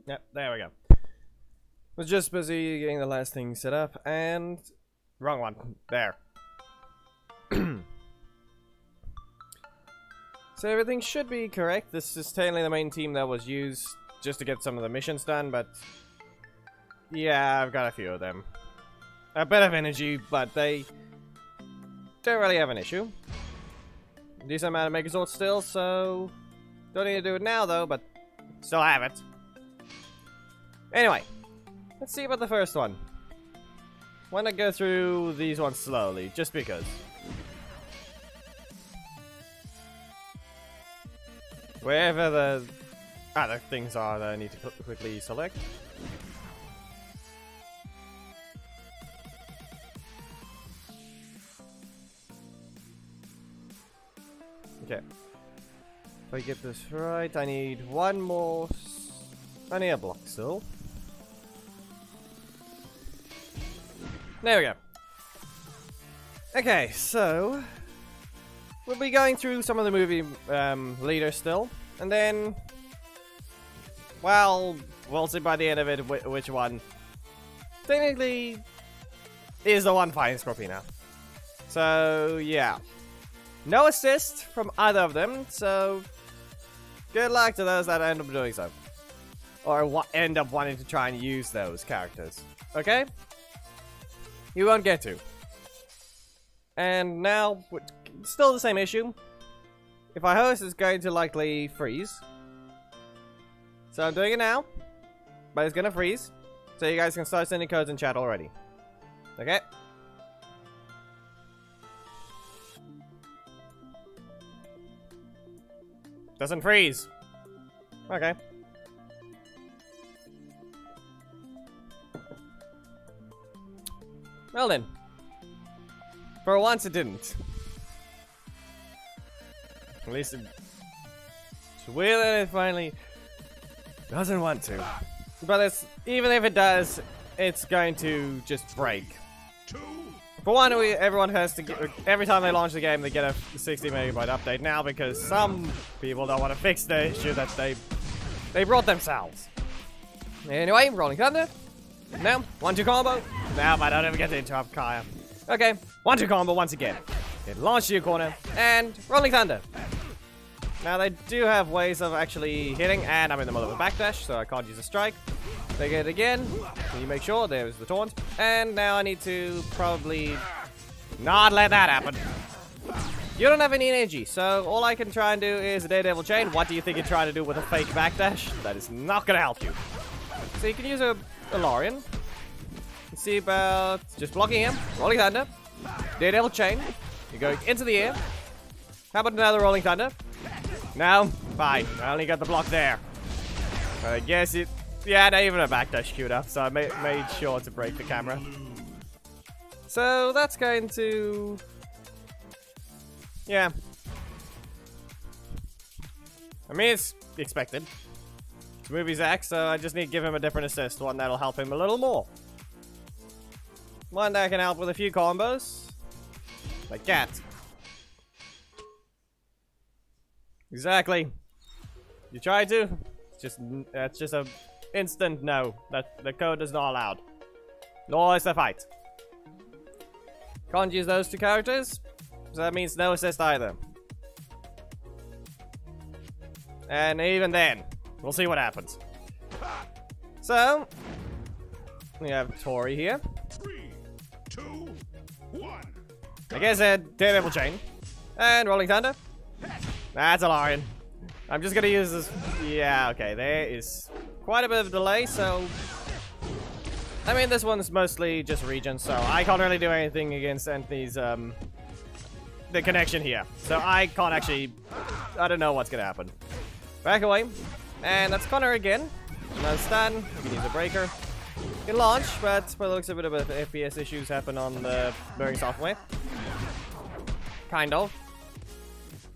Yep, there we go. Was just busy getting the last thing set up, and... wrong one. There. So everything should be correct. This is technically the main team that was used just to get some of the missions done, but... yeah, I've got a few of them. A bit of energy, but they... don't really have an issue. Decent amount of Megazord still, so... don't need to do it now, though, but... still have it. Anyway. Let's see about the first one. Want to go through these ones slowly, just because. Wherever the other things are that I need to quickly select. Okay. If I get this right, I need one more. I need a block still. There we go. Okay, so we'll be going through some of the movie leaders still, and then, well, we'll see by the end of it which one technically is the one fighting Scorpina. So yeah, no assist from either of them. So good luck to those that end up doing so, or end up wanting to try and use those characters. Okay. You won't get to. And now, still the same issue. If I host, it's going to likely freeze. So I'm doing it now. But it's gonna freeze. So you guys can start sending codes in chat already. Okay? Doesn't freeze. Okay. Well then. For once it didn't. At least it's weird that it finally doesn't want to. But even if it does, it's going to just break. For one, everyone has to get, every time they launch the game, they get a 60 megabyte update now because some people don't want to fix the issue that they brought themselves. Anyway, Rolling Thunder. Now, 1-2 combo. Now, I don't ever get to interrupt Kaya. Okay, 1-2 combo once again. Get launched to your corner, and Rolling Thunder. Now, they do have ways of actually hitting, and I'm in the middle of a backdash, so I can't use a strike. They get it again. Can you make sure? There's the taunt. And now I need to probably not let that happen. You don't have any energy, so all I can try and do is a Daredevil Chain. What do you think you're trying to do with a fake backdash? That is not going to help you. So you can use a Lorian. Let's see about just blocking him. Rolling Thunder. Daredevil Chain. You're going into the air. How about another Rolling Thunder? No? Fine. I only got the block there. But I guess it... yeah, not even a backdash queued up, so I made sure to break the camera. So that's going to... yeah. I mean, it's expected. It's movie Zack, so I just need to give him a different assist. One that'll help him a little more. One that can help with a few combos. Like that. Exactly. You try to? That's just a instant no. That the code is not allowed. Nor is the fight. Can't use those two characters. So that means no assist either. And even then, we'll see what happens. So, we have Tori here. 3, 2, 1. Like I said, Daredevil Chain. And Rolling Thunder. That's a Lorian. I'm just gonna use this. Yeah, okay, there is quite a bit of delay, so... I mean, this one's mostly just region, so I can't really do anything against Anthony's, the connection here. So I can't actually... I don't know what's gonna happen. Back away. And that's Connor again. Another stun. You can use a breaker. You can launch, but by the looks of it, a bit of FPS issues happen on the burning software. Kind of.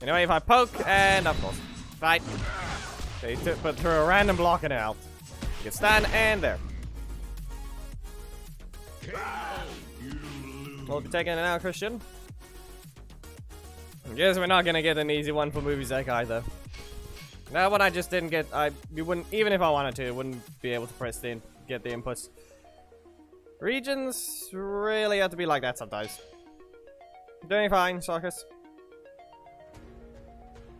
Anyway, if I poke, and of course, fight. They put through a random block and out. You can stand, and there. We'll be taking it out, Christian. I guess we're not gonna get an easy one for Movie Zack either. That one I just didn't get. You wouldn't, even if I wanted to, wouldn't be able to press get the inputs. Regions really have to be like that sometimes. Doing fine, Sarkis.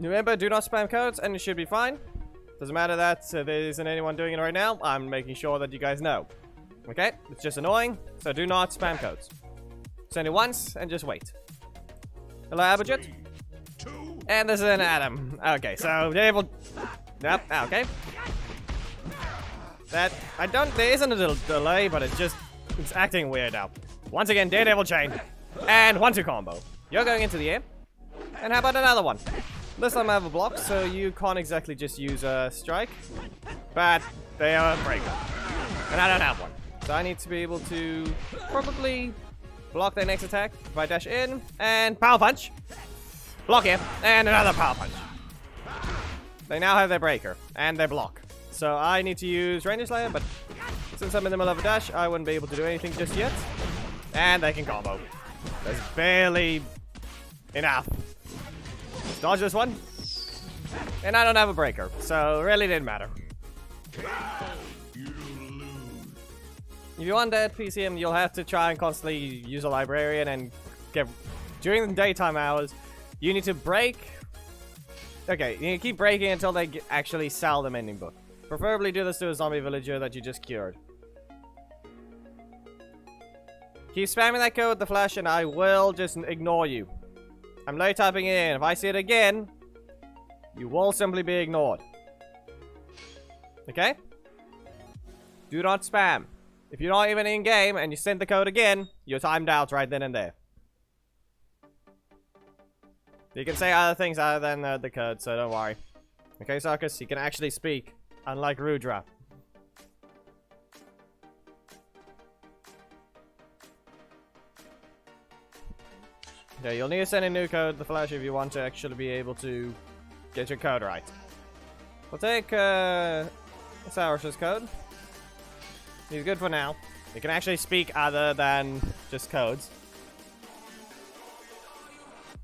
Remember, do not spam codes, and you should be fine. Doesn't matter that there isn't anyone doing it right now. I'm making sure that you guys know. Okay? It's just annoying, so do not spam codes. Send it once, and just wait. Hello, Abhijit. And this is an Adam. Okay, so able. Yep. Okay. That there isn't a little delay, but it's acting weird now. Once again, Daredevil chain, and 1-2 combo. You're going into the air. And how about another one? This time I have a block, so you can't exactly just use a strike, but they are a breaker, and I don't have one, so I need to be able to probably block their next attack if I dash in and power punch. Block here, and another power punch. They now have their breaker and their block. So I need to use Ranger Slayer, but since I'm in the middle of a dash, I wouldn't be able to do anything just yet. And they can combo. There's barely enough. Let's dodge this one. And I don't have a breaker, so it really didn't matter. If you want that PCM, you'll have to try and constantly use a librarian and get... During the daytime hours, you need to break... Okay, you need to keep breaking until they actually sell the mending book. Preferably do this to a zombie villager that you just cured. Keep spamming that code with the flash and I will just ignore you. I'm low typing it in. If I see it again, you will simply be ignored. Okay? Do not spam. If you're not even in game and you send the code again, you're timed out right then and there. You can say other things other than the code, so don't worry. Okay, Sarkis, you can actually speak, unlike Rudra. Okay, you'll need to send a new code, the flash, if you want to actually be able to get your code right. We'll take Sourish's code. He's good for now. You can actually speak other than just codes.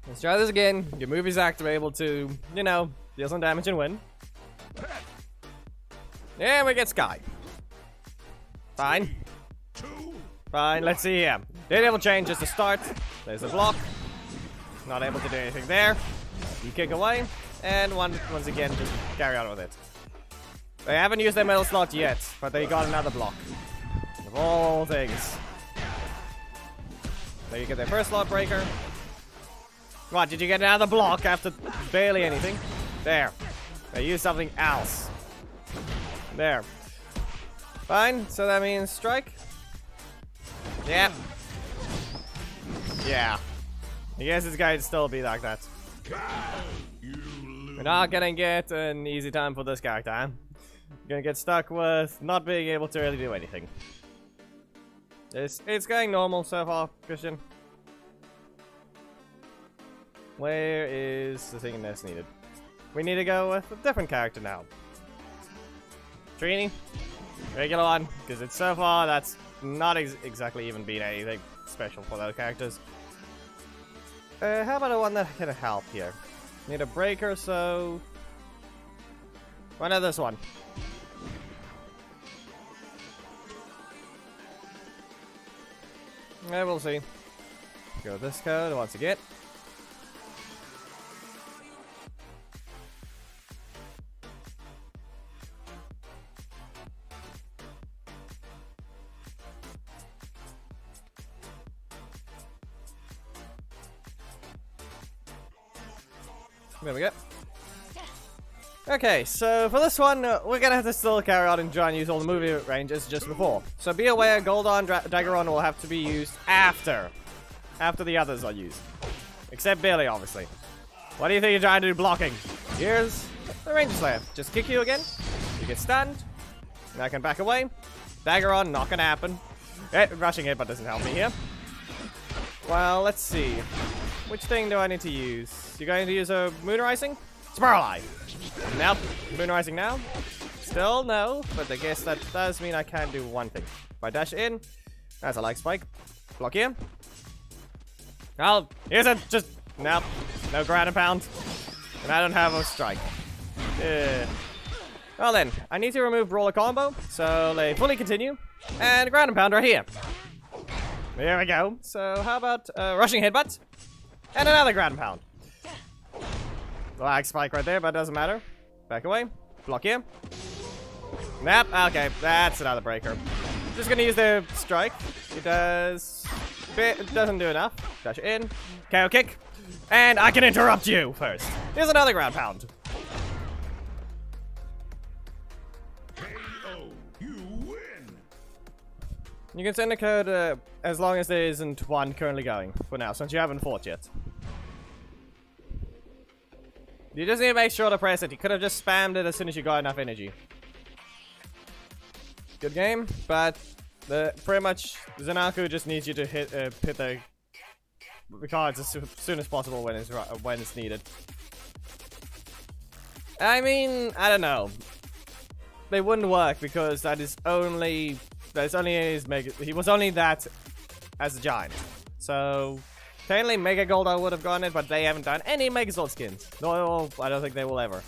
Let's try this again. Your move is to be able to, you know, deal some damage and win. And we get Sky. Fine. Fine, let's see here. Daredevil chain just to start. There's a block. Not able to do anything there. You kick away. And once again, just carry on with it. They haven't used their metal slot yet, but they got another block. Of all things. There you get their first slot breaker. What, did you get another block after barely anything? There. They used something else. There. Fine, so that means strike. Yeah. Yeah. I guess it's going to still be like that. We're not gonna get an easy time for this character, huh? We're gonna get stuck with not being able to really do anything. It's going normal so far, Christian. Where is the thing that's needed? We need to go with a different character now. Trini? Regular one, because it's so far that's not exactly even been anything special for those characters. How about the one that can help here? Need a breaker, so... why not this one? Yeah, we'll see. Go with this code once again. There we go. Okay, so for this one, we're gonna have to still carry on and try and use all the movie ranges just before. So be aware, Goldon, Daggeron will have to be used after the others are used. Except Billy, obviously. What do you think you're trying to do blocking? Here's the Ranger Slayer. Just kick you again. You get stunned. And I can back away. Daggeron, not gonna happen. Rushing it, but doesn't help me here. Well, let's see. Which thing do I need to use? You're going to use a Moon Rising? Spiral Eye! Nope. Moon Rising now? Still no, but I guess that does mean I can do one thing. If I dash in, that's a like spike. Block here. Here's it! Just, nope. No ground and pound. And I don't have a strike. Well then, I need to remove roller combo, so they fully continue. And ground and pound right here. There we go. So how about rushing headbutt? And another ground and pound. Lag spike right there, but it doesn't matter. Back away. Block here. Snap. Okay, that's another breaker. Just gonna use the strike. It doesn't do enough. Dash it in. KO kick. And I can interrupt you first. Here's another ground pound. KO. You win. You can send a code as long as there isn't one currently going for now, since you haven't fought yet. You just need to make sure to press it. You could have just spammed it as soon as you got enough energy. Good game, but pretty much Zanaku just needs you to hit the cards as soon as possible when it's needed. I mean, I don't know. They wouldn't work because that's only his mega. He was only that as a giant. So technically, Mega Gold I would have gotten it, but they haven't done any Megazord skins. No, I don't think they will ever.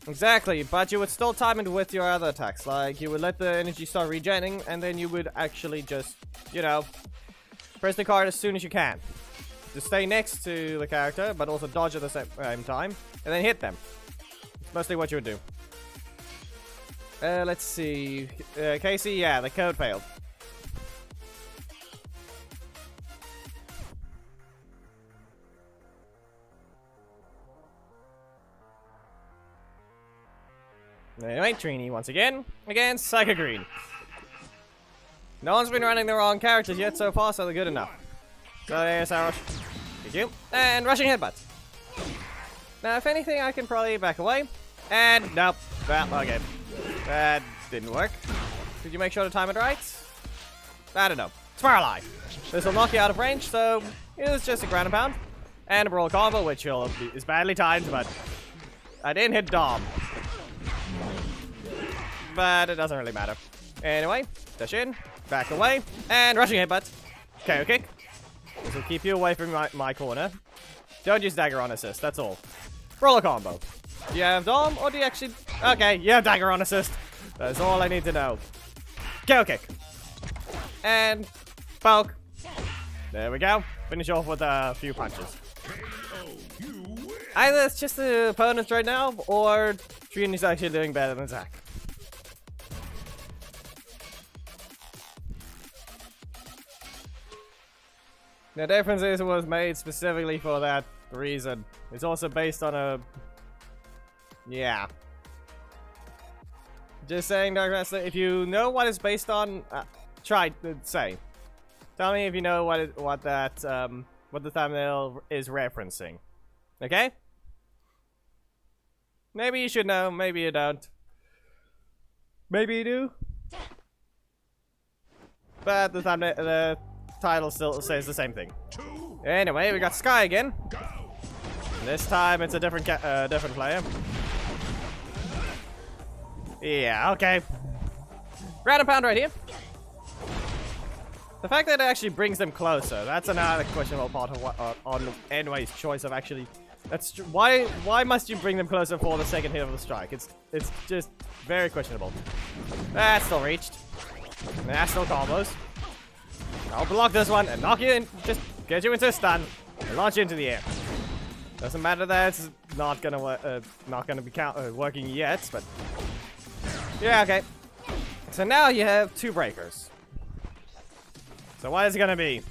Exactly, but you would still time it with your other attacks. Like, you would let the energy start regenerating, and then you would actually just, you know, press the card as soon as you can. Just stay next to the character, but also dodge at the same time, and then hit them. It's mostly what you would do. Let's see. Casey, yeah, the code failed. Anyway, Trini once again against Psycho Green. No one's been running the wrong characters yet so far, so they're good enough. So there's our rush. Thank you. And rushing headbutt. Now, if anything, I can probably back away. And nope. Well, okay. That didn't work. Did you make sure to time it right? I don't know. Spiral Eye. This will knock you out of range, so it was just a ground and pound. And a brawl combo, which is badly timed, but I didn't hit Dom. But it doesn't really matter. Anyway, dash in, back away, and rushing headbutt. KO kick. This will keep you away from my corner. Don't use dagger on assist, that's all. Roller combo. Do you have Dom, or do you actually... Okay, you have dagger on assist. That's all I need to know. KO kick. And poke. There we go. Finish off with a few punches. Either it's just the opponents right now, or Trini's actually doing better than Zach. The difference is it was made specifically for that reason. It's also based on a... Yeah. Just saying, Dark Wrestler, if you know what it's based on, try to say. Tell me if you know what the thumbnail is referencing. Okay? Maybe you should know, maybe you don't. Maybe you do. But the thumbnail, the title still says the same thing. Anyway, we got Sky again. This time it's a different player. Yeah, okay. Ground and pound right here. The fact that it actually brings them closer, that's another questionable part of what on Enway's choice of actually. That's why must you bring them closer for the second hit of the strike? It's just very questionable. That's still reached. That's still combos. I'll block this one and knock you in, just get you into a stun and launch you into the air. Doesn't matter that it's not gonna be working yet, but yeah, okay. So now you have two breakers. So what is it gonna be?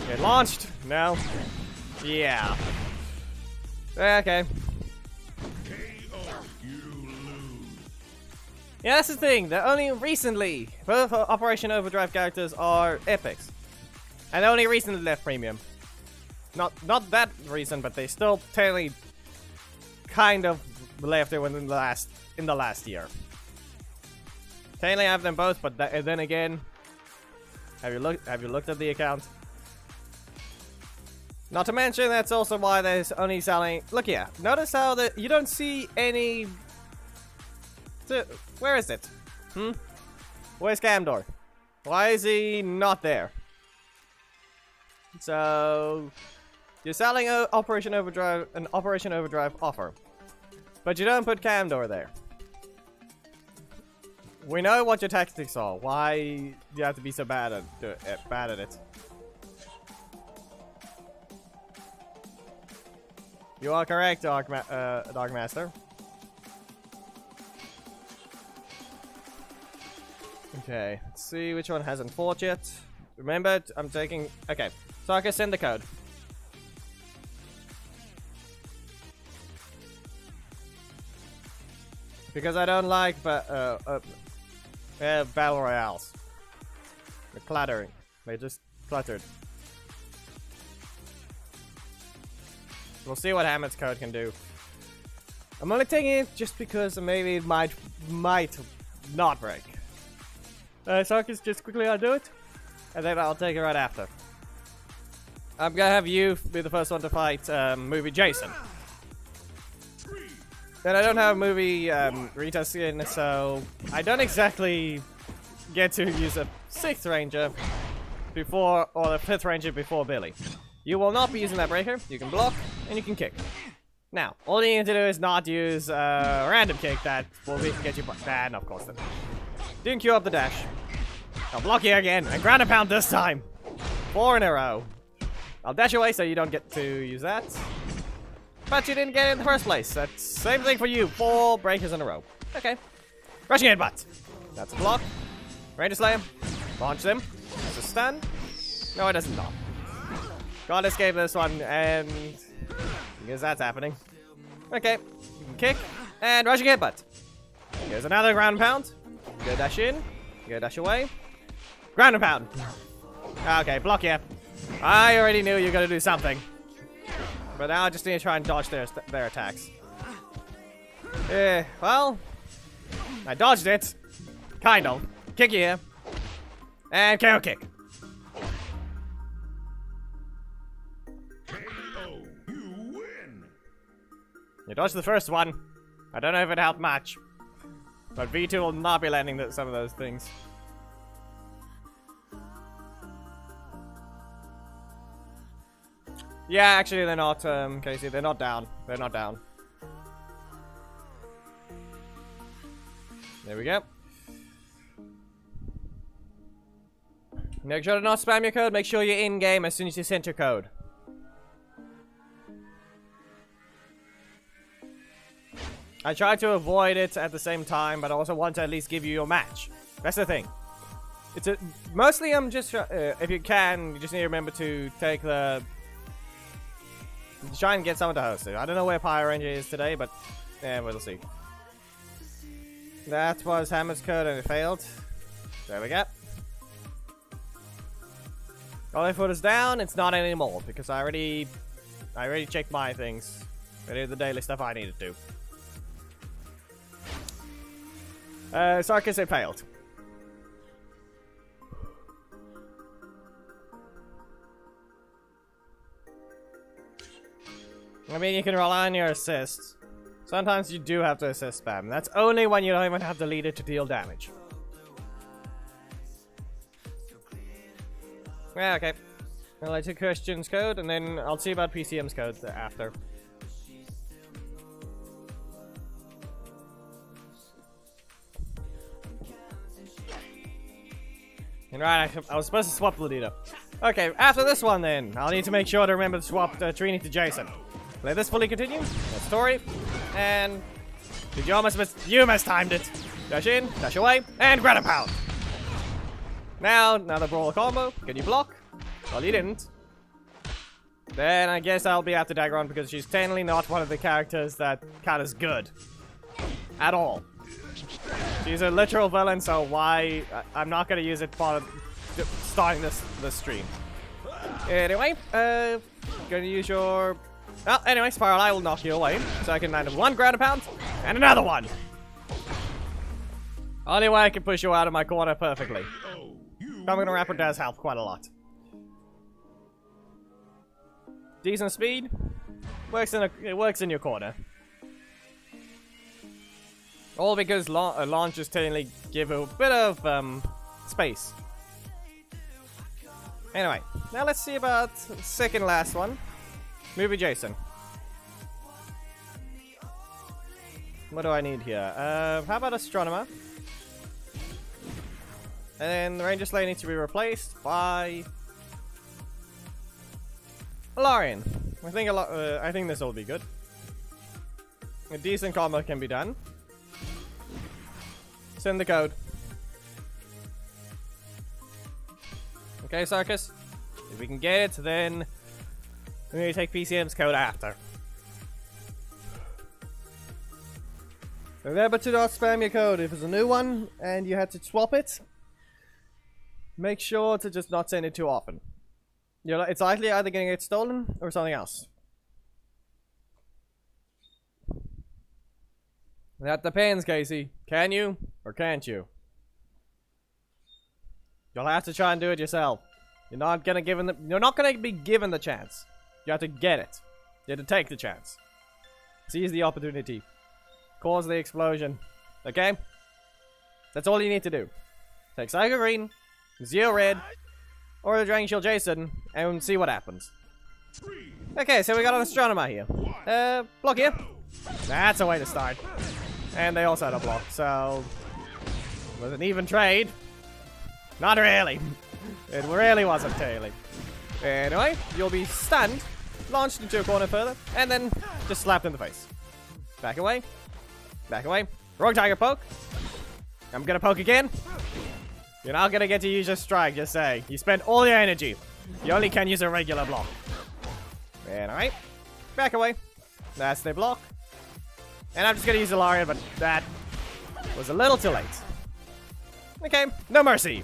Get launched? No. Yeah. Okay. Yeah, that's the thing. They're only recently, both Operation Overdrive characters are epics, and they only recently left premium. Not that recent, but they still technically kind of left it within the last year. Technically, I have them both, but then again, have you looked at the account? Not to mention, that's also why there's only selling. Look here. Notice how you don't see any. Where is it? Where's Camdor? Why is he not there? So You're selling an Operation Overdrive offer. But you don't put Camdor there. We know what your tactics are. Why do you have to be so bad at it? You are correct, Dogmaster. Okay, let's see which one hasn't fought yet. Remember, I'm taking... Okay, Sarkis, send the code. Because I don't like battle royales. They're clattering. They just cluttered. We'll see what Hammett's code can do. I'm only taking it just because maybe it might not break. Sarkis, just quickly undo it, and then I'll take it right after. I'm gonna have you be the first one to fight movie Jason. Then I don't have movie Rita skin, so I don't exactly get to use a 6th ranger before, or the 5th ranger before Billy. You will not be using that breaker. You can block and you can kick. Now, all you need to do is not use a random kick that will get you bad, of course. Then. Didn't queue up the dash. I'll block you again and ground and pound this time. 4 in a row. I'll dash away so you don't get to use that. But you didn't get it in the first place. That's same thing for you. 4 breakers in a row. Okay. Rushing headbutt. That's a block. Ranger Slayer. Launch them. That's a stun. No, it doesn't not. Gotta escape this one, and because that's happening. Okay. Kick and rushing headbutt. Here's another ground and pound. Go dash in. Go dash away. Ground and pound. Okay, block here. I already knew you were gonna do something. But now I just need to try and dodge their attacks. Well, I dodged it. Kind of. Kick here. And KO kick. KO, you win. You dodged the first one. I don't know if it helped much. But V2 will not be landing some of those things. Yeah, actually they're not, Casey. They're not down. They're not down. There we go. Make sure to not spam your code. Make sure you're in-game as soon as you send your code. I try to avoid it at the same time, but I also want to at least give you your match. That's the thing. It's mostly I'm just if you can, you just need to remember to take the try and get someone to host it. I don't know where Power Ranger is today, but yeah, we'll see. That was Hammer's code and it failed. There we go. All foot is down. It's not anymore because I already checked my things. I did the daily stuff I needed to. Sarkis, it failed. I mean, you can rely on your assists. Sometimes you do have to assist spam. That's only when you don't even have the leader to deal damage. Yeah, okay. I'll let you Christian's code, and then I'll see about PCM's code after. And right, I was supposed to swap the leader. Okay, after this one then, I'll need to make sure to remember to swap Trini to Jason. Let this fully continue. That's Tori. And did you almost mistimed it. Dash in, dash away, and grab a pound. Now, another brawl combo. Can you block? Well, you didn't. Then I guess I'll be after Dagron because she's technically not one of the characters that count as good. At all. She's a literal villain, so why... I'm not gonna use it for starting this stream. Anyway, gonna use your... Well, anyway, Spiral Eye will knock you away, so I can land one ground and pound, and another one! Only way I can push you out of my corner perfectly. Coming Rapper does help quite a lot. Decent speed. It works in your corner. All because launchers technically give a bit of space. Anyway, now let's see about the second last one. Movie Jason. What do I need here? How about Astronomer? And then the Ranger Slayer needs to be replaced by Larian. I think this will be good. A decent combo can be done. Send the code. Okay, Circus. If we can get it, then we're going to take PCM's code after. Remember to not spam your code. If it's a new one and you had to swap it, make sure to just not send it too often. It's likely either going to get stolen or something else. That depends, Casey. Can you or can't you? You'll have to try and do it yourself. You're not gonna be given the chance. You have to get it. You have to take the chance. Seize the opportunity. Cause the explosion. Okay? That's all you need to do. Take Psycho Green, Zeo Red, or the Dragon Shield Jason, and see what happens. Okay, so we got an Astronomer here. Block here. That's a way to start. And they also had a block, so... was it an even trade? Not really. It really wasn't really. Anyway, you'll be stunned, launched into a corner further, and then just slapped in the face. Back away. Back away. Wrong Tiger poke. I'm gonna poke again. You're not gonna get to use your strike, just say. You spent all your energy. You only can use a regular block. Alright. Back away. That's the block. And I'm just gonna use the Larian, but that was a little too late. Okay, no mercy.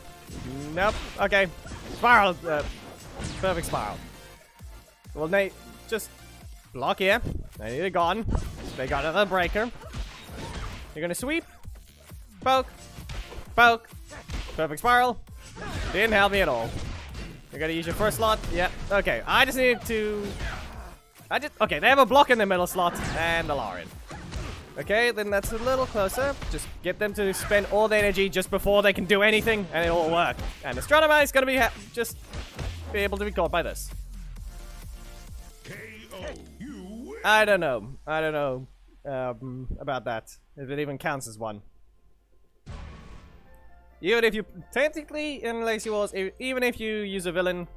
Nope. Okay. Spiral. Perfect spiral. Well, Nate, just block here. I need it gone. They got another breaker. You're gonna sweep. Poke. Poke. Perfect spiral. Didn't help me at all. You're gonna use your first slot. Yeah. Okay. I just need to. Okay, they have a block in the middle slot and the Larian. Okay, then that's a little closer. Just get them to spend all the energy just before they can do anything, and it'll all work. And Astronomer is gonna be just be able to be caught by this. I don't know. I don't know about that. If it even counts as one. Even if you technically in Lazy Wars, even if you use a villain,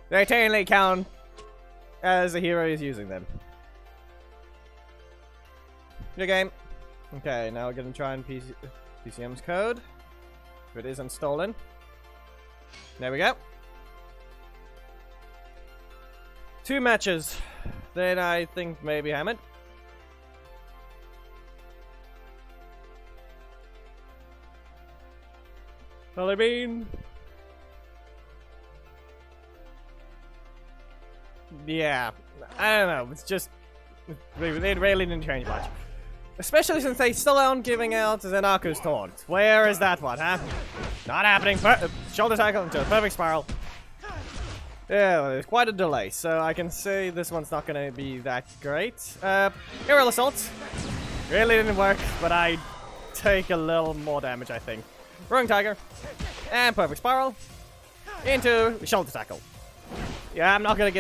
they technically count as a hero is using them. Good game. Okay, now we're gonna try and PCM's code. If it isn't stolen. There we go. 2 matches. Then I think maybe Hammond. Well, I mean... yeah. I don't know. It's just... they really didn't change much. Especially since they still aren't giving out Zenaku's taunt. Where is that one, huh? Not happening. Shoulder tackle into a perfect spiral. Yeah, well, there's quite a delay, so I can say this one's not gonna be that great. Aerial Assault. Really didn't work, but I take a little more damage, I think. Roaring Tiger. And perfect spiral. Into shoulder tackle. Yeah, I'm not gonna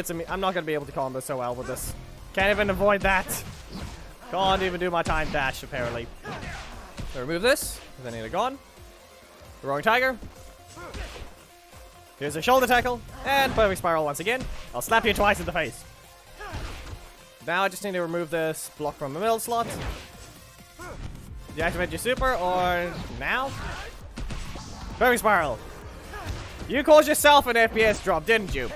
be able to combo so well with this. Can't even avoid that. Can't even do my time dash, apparently. So remove this, because I need it gone. The Roaring Tiger. Here's a shoulder tackle, and perfect spiral once again. I'll slap you twice in the face. Now I just need to remove this block from the middle slot. Deactivate your super, or now? Perfect spiral. You caused yourself an FPS drop, didn't you?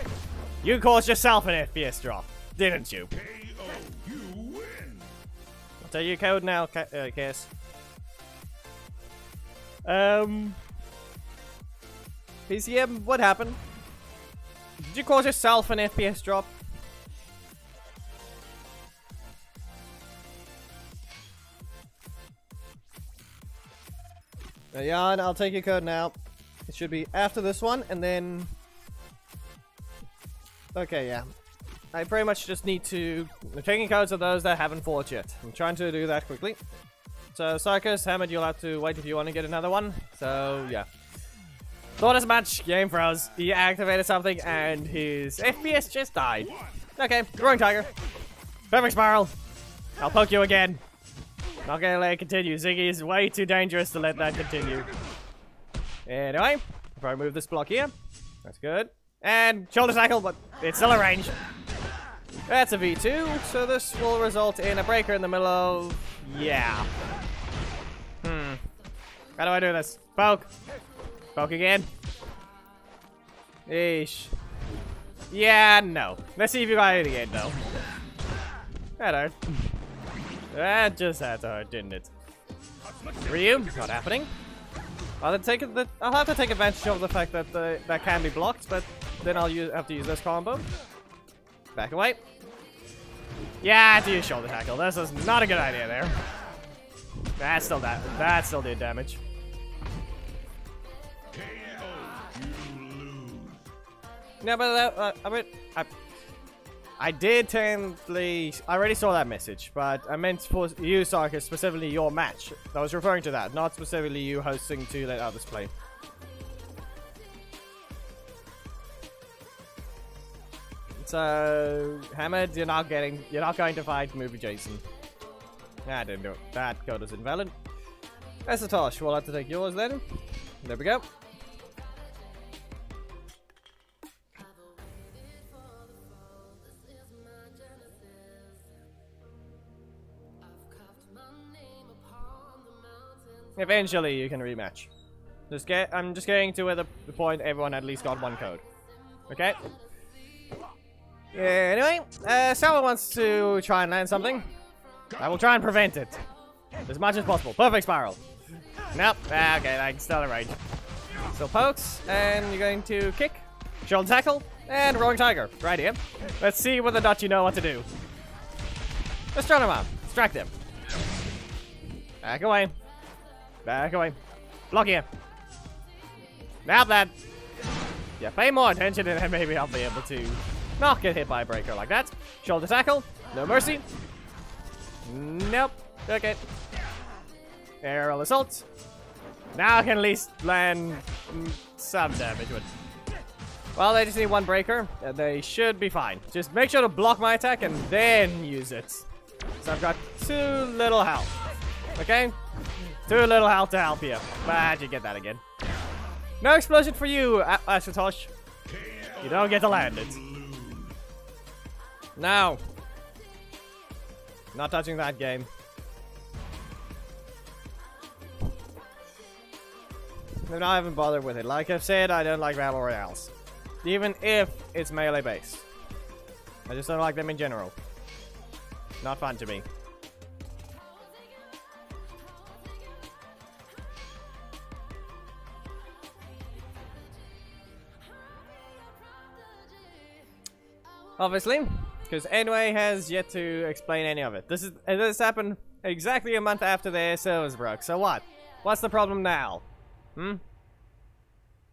You caused yourself an FPS drop, didn't you? I'll tell you your code now, Cass. PCM, what happened? Did you cause yourself an FPS drop? Yeah, and I'll take your code now. It should be after this one, and then... okay, yeah. I pretty much just need to... I'm taking codes of those that haven't fought yet. I'm trying to do that quickly. So, Sarkis, Hammond, you'll have to wait if you want to get another one. So, yeah. Thought as much, game froze. He activated something, and his FPS just died. Okay, growing tiger. Perfect spiral. I'll poke you again. Not gonna let it continue. Ziggy is way too dangerous to let that continue. Anyway, if I move this block here, that's good. And shoulder tackle, but it's still a range. That's a V2, so this will result in a breaker in the middle of... yeah. How do I do this? Poke. Poke again. Eesh. Yeah, no. Let's see if you got it again, though. That hurt. That just had to hurt, didn't it? Ryu, not happening. I'll have to take advantage of the fact that that can be blocked, but then I'll have to use this combo. Back away. Yeah, I have to use shoulder tackle. This is not a good idea there. That's still that. That still did damage. No, but I did technically. I already saw that message, but I meant for you, Sarkis, specifically your match. I was referring to that, not specifically you hosting to let others play. So, Hammered, you're not going to fight Movie Jason. Nah, I didn't do it. That code is invalid. That's a tosh. We'll have to take yours then. There we go. Eventually, you can rematch. I'm just getting to the point everyone at least got one code. Okay. Anyway, someone wants to try and land something. I will try and prevent it as much as possible. Perfect spiral. Nope. Okay, I can still range. So pokes, and you're going to kick, shoulder tackle, and rolling tiger right here. Let's see whether or not you know what to do. Let's turn him out. Distract him. Back away. Back away. Block here. Now that. Yeah, pay more attention and then maybe I'll be able to not get hit by a breaker like that. Shoulder tackle. No mercy. Nope. Okay. Aerial assault. Now I can at least land some damage with. Well, they just need one breaker and they should be fine. Just make sure to block my attack and then use it. So I've got too little health. Okay? Too little health to help you. But you get that again. No explosion for you, Ashatosh. You don't get to land it. No. Not touching that game. No, I haven't bothered with it. Like I've said, I don't like battle royales. Even if it's melee based. I just don't like them in general. Not fun to me. Obviously, because Enway has yet to explain any of it. This happened exactly a month after their servers broke. So what? What's the problem now?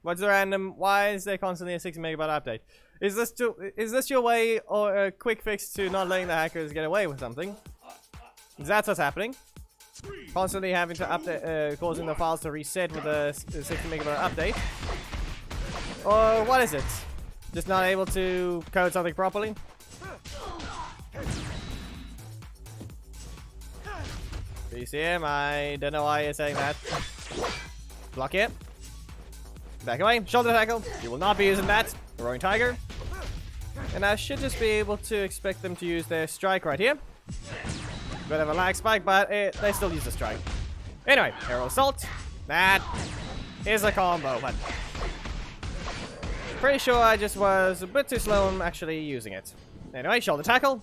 What's the random? Why is there constantly a 60 megabyte update? Is this your way or a quick fix to not letting the hackers get away with something? Is that what's happening? Constantly having to update, causing the files to reset with a 60 megabyte update? Or what is it? Just not able to code something properly? BCM, I don't know why you're saying that. Block it. Back away. Shoulder tackle. You will not be using that. Roaring Tiger. And I should just be able to expect them to use their strike right here. Bit of a lag spike, but they still use the strike. Anyway, Aerial Assault. That is a combo, but pretty sure I just was a bit too slow in actually using it. Anyway, shoulder tackle.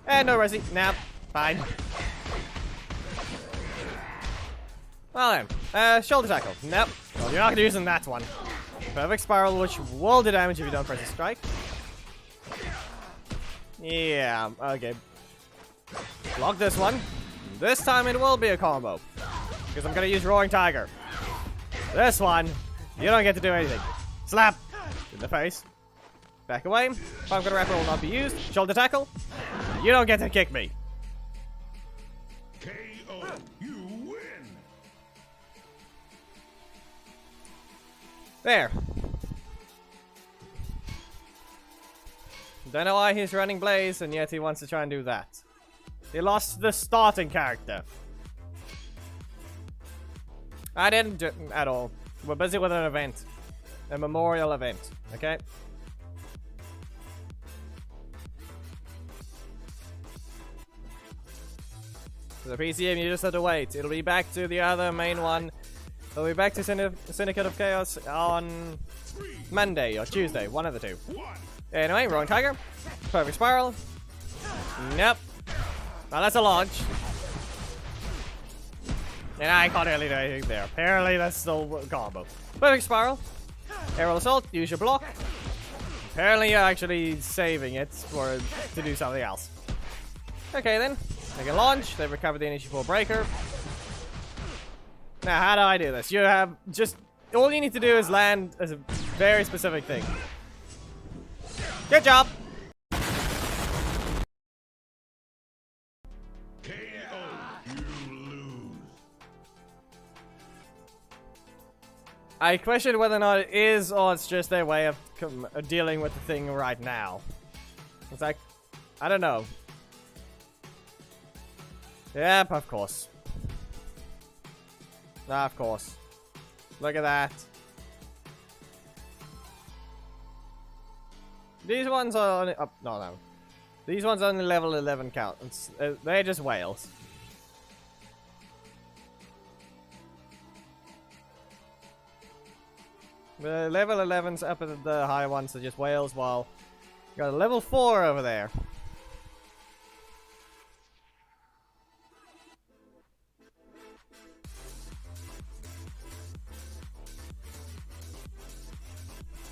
And no resi. Nah, fine. Well then, shoulder tackle. Nope. Well, you're not gonna use that one. Perfect spiral, which will do damage if you don't press a strike. Yeah, okay. Block this one. This time it will be a combo. Because I'm gonna use Roaring Tiger. This one, you don't get to do anything. Slap! In the face. Back away. Pumpkin Wrapper will not be used. Shoulder tackle. You don't get to kick me. KO. You win. There. Don't know why he's running Blaze, and yet he wants to try and do that. He lost the starting character. I didn't at all. We're busy with an event. A memorial event, okay? So the PCM, you just have to wait. It'll be back to the other main one. It'll be back to Syndicate of Chaos on Monday or Tuesday, one of the two. Anyway, Roaring Tiger. Perfect Spiral. Nope. Now that's a launch. And I can't really do anything there. Apparently that's still a combo. Perfect Spiral. Aerial Assault, use your block. Apparently you're actually saving it to do something else. Okay then. Make a launch, they recover the energy for breaker. Now how do I do this? You have just, all you need to do is land as a very specific thing. Good job! I question whether or not it is, or it's just their way of dealing with the thing right now. It's like, I don't know. Yep, of course. Of course. Look at that. These ones are only, oh, no. These ones are only level 11 count. They're just whales. The level 11's up at the high ones are just whales, while you got a level 4 over there.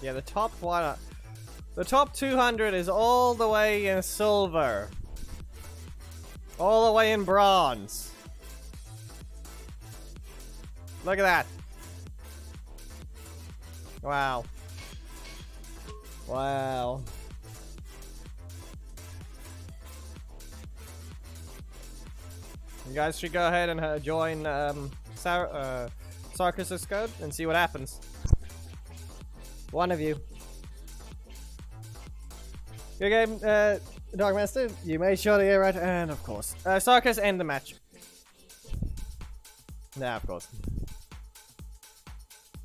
Yeah, the top one, the top 200 is all the way in silver, all the way in bronze. Look at that. Wow. Wow. You guys should go ahead and join Sarkis's code and see what happens. One of you. Good game, Dogmaster. You made sure to get right, and of course. Sarkis, end the match. Nah, of course.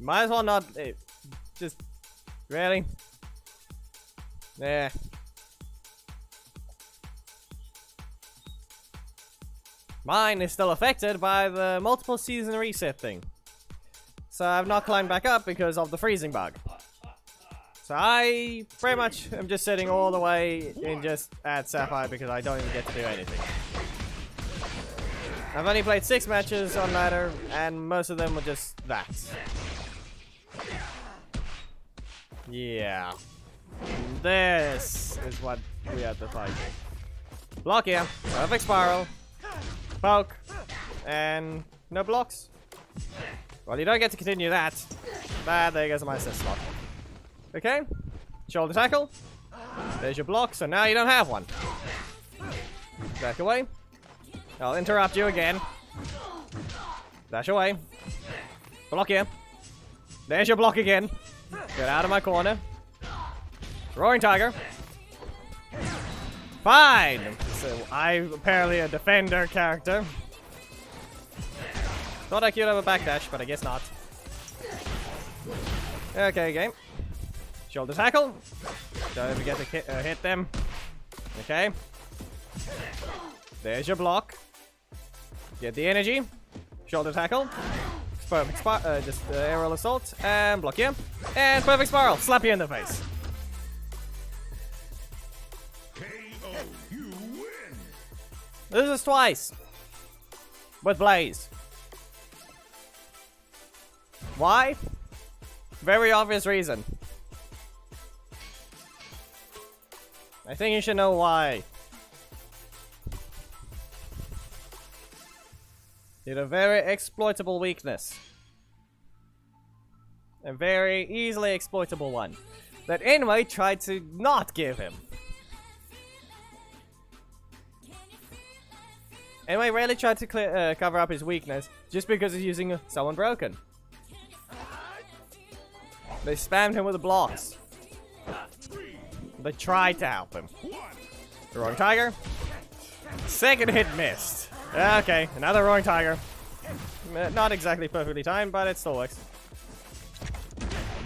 Might as well not. Just. Really? Yeah. Mine is still affected by the multiple season reset thing. So I've not climbed back up because of the freezing bug. So I pretty much am just sitting all the way in just at Sapphire because I don't even get to do anything. I've only played 6 matches on ladder and most of them were just that. Yeah. This is what we have to fight. Block here. Perfect Spiral. Poke. And no blocks. Well, you don't get to continue that. There goes my assist slot. Okay. Shoulder tackle. There's your block, so now you don't have one. Back away. I'll interrupt you again. Dash away. Block here. There's your block again. Get out of my corner. Roaring Tiger. Fine! So I'm apparently a defender character. Thought I could have a backdash, but I guess not. Okay, game. Shoulder tackle. Don't forget to hit them. Okay. There's your block. Get the energy. Shoulder tackle. Perfect just aerial assault and block you. And perfect spiral. Slap you in the face. KO, you win. This is twice. With Blaze. Why? Very obvious reason. I think you should know why. He had a very exploitable weakness. A very easily exploitable one. That anyway tried to not give him. Anyway rarely tried to cover up his weakness just because he's using someone broken. They spammed him with the blocks. They tried to help him. Roaring Tiger. Second hit missed. Okay, another Roaring Tiger. Not exactly perfectly timed, but it still works.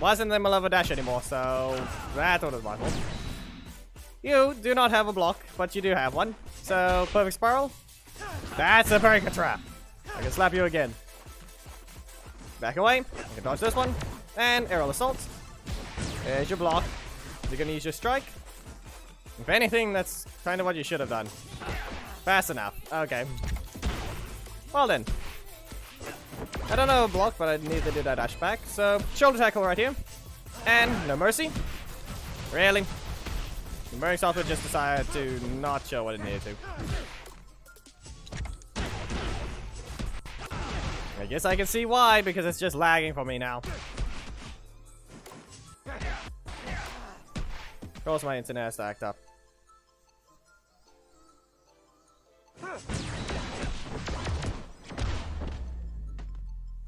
Wasn't in the middle of a dash anymore, so that was my fault. You do not have a block, but you do have one. So, perfect spiral. That's a breaker trap. I can slap you again. Back away. I can dodge this one. And aerial assault. There's your block. You're gonna use your strike. If anything, that's kind of what you should have done. Fast enough. Okay. Well then. I don't know a block, but I need to do that dash back. So, shoulder tackle right here. And no mercy. Really? The Burning Software just decided to not show what it needed to. I guess I can see why, because it's just lagging for me now. Of course my internet has to act up.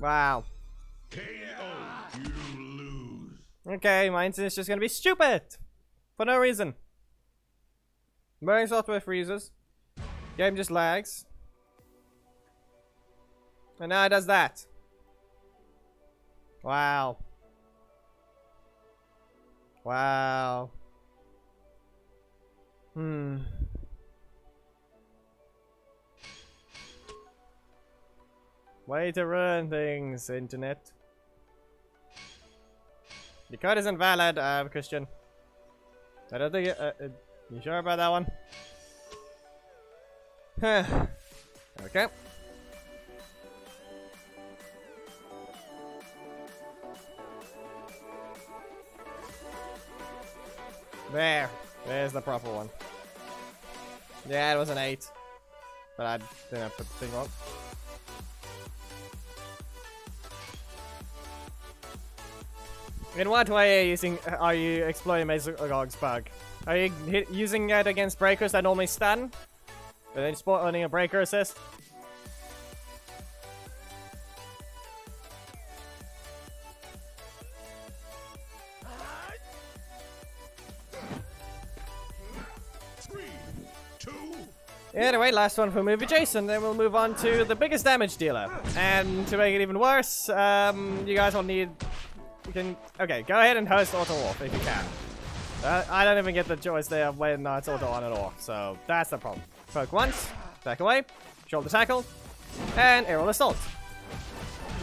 Wow. KO, you lose. Okay, my internet's just gonna be stupid! For no reason. Burning Software freezes. Game just lags. And now it does that. Wow. Wow. Way to ruin things, internet. Your code is invalid, Christian. I don't think you sure about that one? Okay. There's the proper one. Yeah, it was an 8. But I didn't put the thing on. In what way are you exploiting Megazord's bug? Are you using it against breakers that normally stun? And then spawning a breaker assist? Anyway, last one for movie Jason, then we'll move on to the biggest damage dealer. And to make it even worse, you guys will need... You can... Okay, go ahead and host auto off if you can. I don't even get the choice there of when it's auto on at all, so that's the problem. Poke once, back away, shoulder tackle, and aerial assault.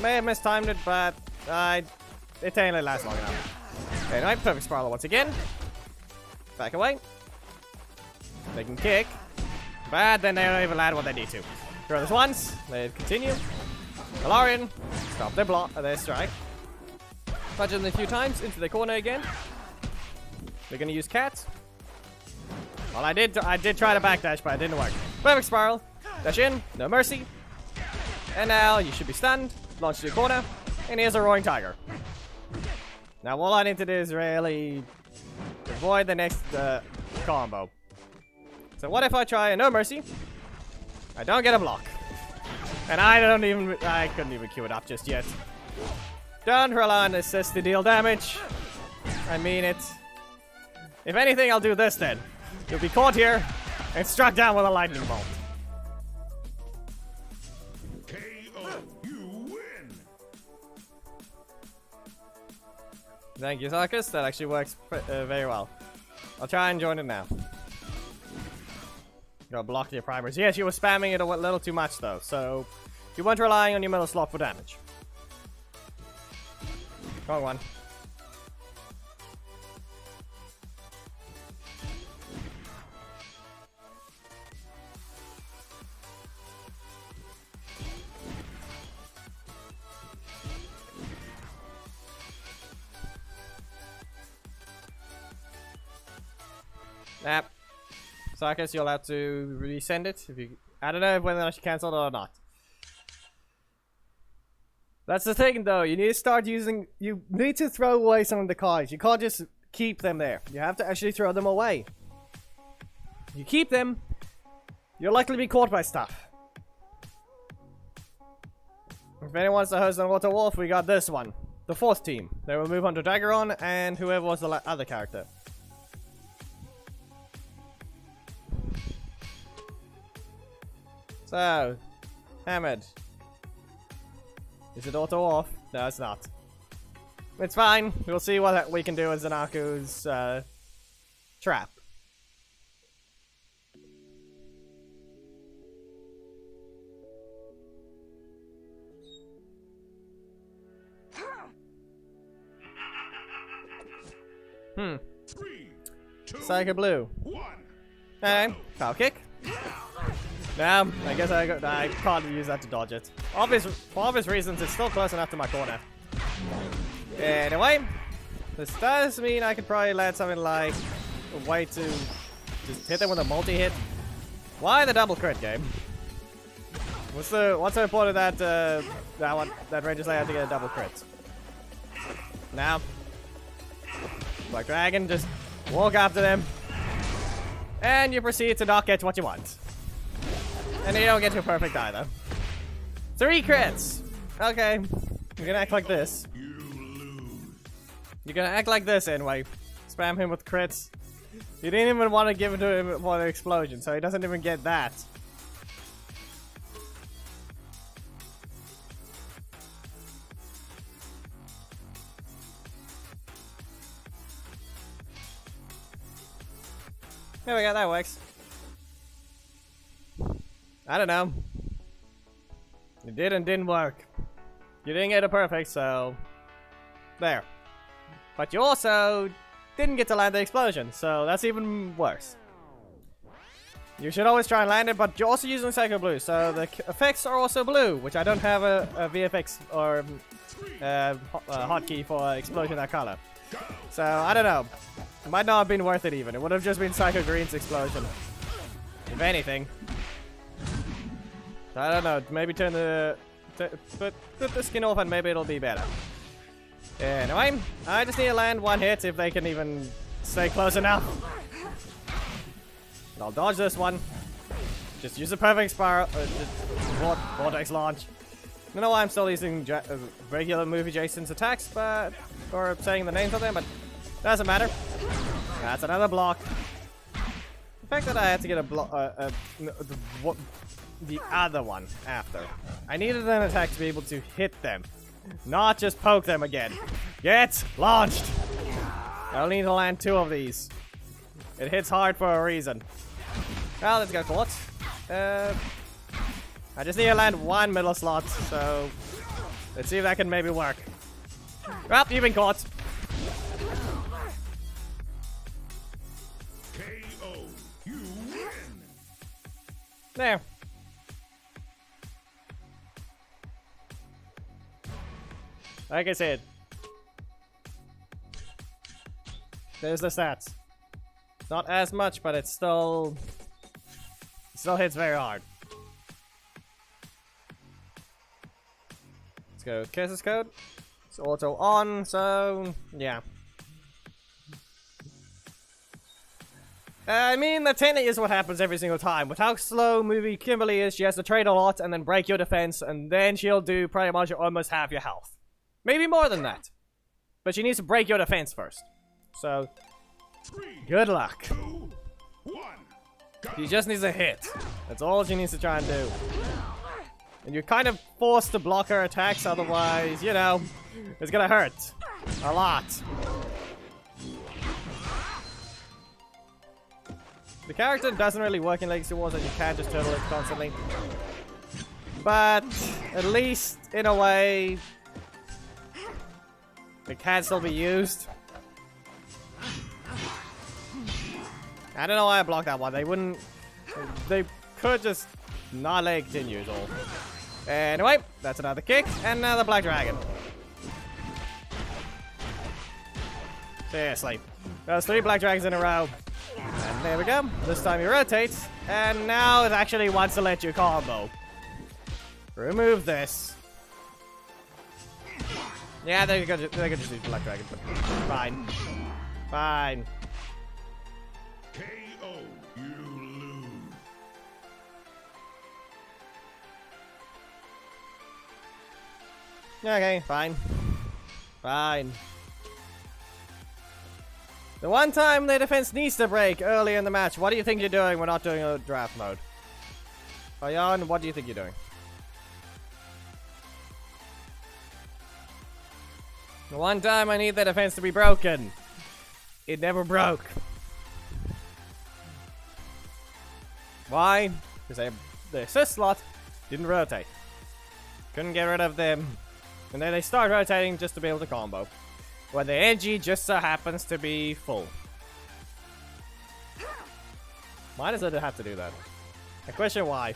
May have mistimed it, but it didn't last long enough. Anyway, perfect spiral once again. Back away. They can kick. But then they don't even land what they need to. Throw this once, they continue. Galarian, stop their block, their strike. Punch them a few times into the corner again. They're gonna use cat. Well, I did try to backdash, but it didn't work. Perfect spiral, dash in, no mercy. And now you should be stunned. Launch to your corner, and here's a roaring tiger. Now all I need to do is really avoid the next combo. So what if I try a no mercy? I don't get a block. And I couldn't even queue it up just yet. Don't rely on assist to deal damage. I mean it. If anything, I'll do this then. You'll be caught here and struck down with a lightning bolt. KO, you win. Thank you, Sarkis. That actually works very well. I'll try and join it now. Gotta block your primers. Yes, you were spamming it a little too much though, so you weren't relying on your middle slot for damage. Wrong one. Nah. Sarkis, you'll have to resend it if you... I don't know whether I should cancel it or not. That's the thing though, you need to start using... You need to throw away some of the cards. You can't just keep them there. You have to actually throw them away. If you keep them, you'll likely be caught by stuff. If anyone wants to host an Auto Wolf, we got this one. The fourth team. They will move on to Daggeron and whoever was the other character. So, hammered. Is it auto off? No, it's not. It's fine. We'll see what we can do with Zanaku's trap. Hmm. 3, 2, Psycho Blue. 1. Okay, power kick. No, I guess I can't use that to dodge it. For obvious reasons, it's still close enough to my corner. Anyway, this does mean I could probably land something like a way to just hit them with a multi-hit. Why the double crit game? What's so important that Ranger Slayer had to get a double crit? Now, Black Dragon, just walk after them, and you proceed to not get what you want. And you don't get to perfect either. 3 crits! Okay, you're gonna act like this. You lose. You're gonna act like this anyway. Spam him with crits. You didn't even want to give it to him for the explosion, so he doesn't even get that. There we go, that works. I don't know. It did and didn't work. You didn't get it perfect, so... there. But you also didn't get to land the explosion, so that's even worse. You should always try and land it, but you're also using Psycho Blue, so the effects are also blue, which I don't have a VFX or hotkey for explosion that color. So, I don't know. It might not have been worth it even. It would have just been Psycho Green's explosion. If anything. I don't know. Maybe turn the... put the skin off and maybe it'll be better. Anyway, I just need to land 1 hit if they can even stay close enough. I'll dodge this one. Just use a perfect spiral. Vortex launch. I don't know why I'm still using regular movie Jason's attacks, but... or saying the names of them, but... doesn't matter. That's another block. The fact that I had to get a block... the other one after. I needed an attack to be able to hit them. Not just poke them again. Get launched! I'll need to land 2 of these. It hits hard for a reason. Well, let's go caught. I just need to land 1 middle slot, so... let's see if that can maybe work. Well, you've been caught. KO. You win. There. Like I said, there's the stats. Not as much, but it still hits very hard. Let's go Kisses code. It's auto on, so yeah. I mean, that technically is what happens every single time. With how slow movie Kimberly is, she has to trade a lot and then break your defense, and then she'll do pretty much almost half your health. Maybe more than that. But she needs to break your defense first. So, 3, good luck. 2, 1. She just needs a hit. That's all she needs to try and do. And you're kind of forced to block her attacks, otherwise, you know, it's gonna hurt. A lot. The character doesn't really work in Legacy Wars, and you can't just turtle it constantly. But, at least, in a way... it can still be used. I don't know why I blocked that one. They wouldn't... they could just not let it continue at all. Anyway, that's another kick and another Black Dragon. Seriously. There's 3 Black Dragons in a row. And there we go. This time he rotates. And now it actually wants to let you combo. Remove this. Yeah, they could just use Black Dragon, but fine. Fine. KO. You lose. Okay, fine. Fine. The one time the defense needs to break early in the match, what do you think you're doing? We're not doing a draft mode. Ayan, what do you think you're doing? The one time I need the defense to be broken. It never broke. Why? Because the assist slot didn't rotate. Couldn't get rid of them. And then they start rotating just to be able to combo. When the energy just so happens to be full. Why does it have to do that? I question why.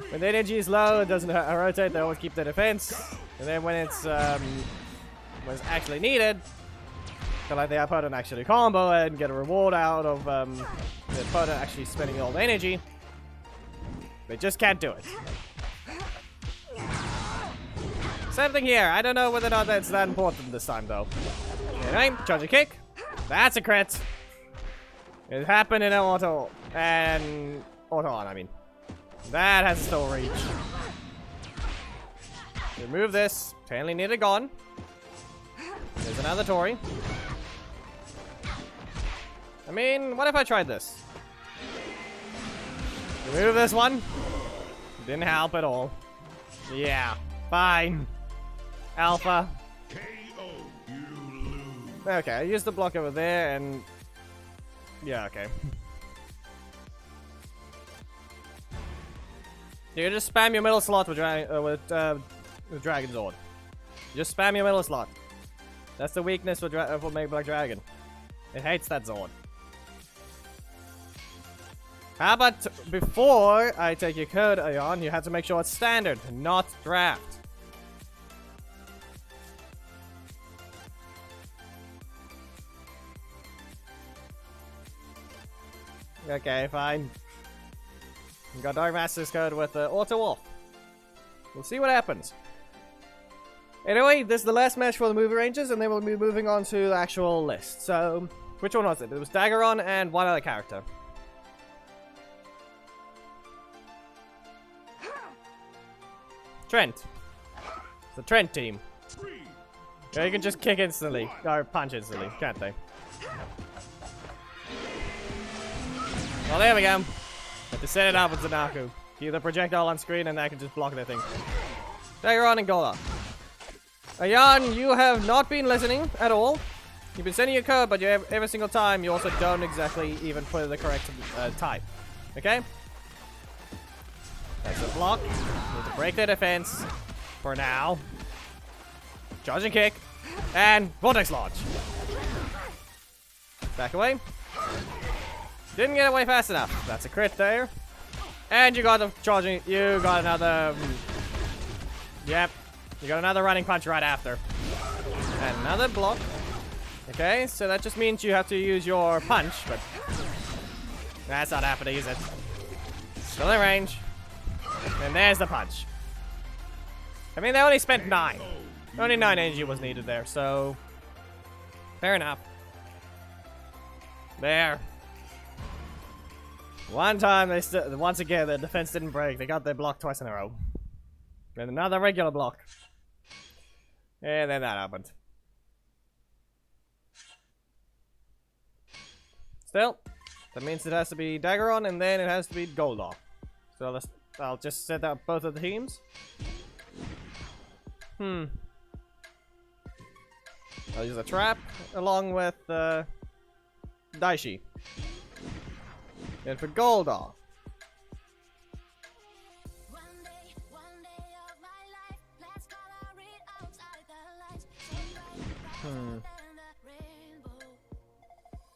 When the energy is low, it doesn't rotate, they always keep the defense. And then when it's actually needed, so like the opponent actually combo and get a reward out of the opponent actually spending all the energy, they just can't do it. Same thing here. I don't know whether or not that's that important this time though. Anyway, charge a kick. That's a crit. It happened in an auto and auto on. I mean, that has still reach. Remove this. Apparently needed gone. There's another Tori. I mean, what if I tried this? Remove this one. Didn't help at all. Yeah, fine. Alpha. KO, you lose. Okay, I used the block over there and... yeah, okay. You just spam your middle slot with Dragon Zord. Just spam your middle slot. That's the weakness for Mega Black Dragon. It hates that Zord. How about before I take your code, Aeon, you have to make sure it's standard, not draft. Okay, fine. We got Dark Master's code with Auto Wolf. We'll see what happens. Anyway, this is the last match for the movie ranges, and then we'll be moving on to the actual list. So, which one was it? It was Daggeron and one other character. Trent. It's the Trent team. They can just kick instantly, or punch instantly, can't they? Well, there we go. Have to set it up with Zanaku. Keep the projectile on screen and that can just block their thing. Daggeron and Gola. Ayan, you have not been listening at all. You've been sending your code, but every single time you also don't exactly even put the correct type. Okay? That's a block. Need to break their defense. For now. Charging kick. And Vortex Launch. Back away. Didn't get away fast enough. That's a crit there. And you got the charging. You got another. Yep. You got another running punch right after. And another block. Okay, so that just means you have to use your punch, but that's not happening, is it? Still in range. And there's the punch. I mean, they only spent 9. Only 9 energy was needed there, so fair enough. There. One time they once again the defense didn't break. They got their block twice in a row. Then another regular block. And then that happened. Still, that means it has to be Daggeron and then it has to be Goldar. So I'll just set up both of the teams. I'll use a trap along with Daishi. And for Goldar.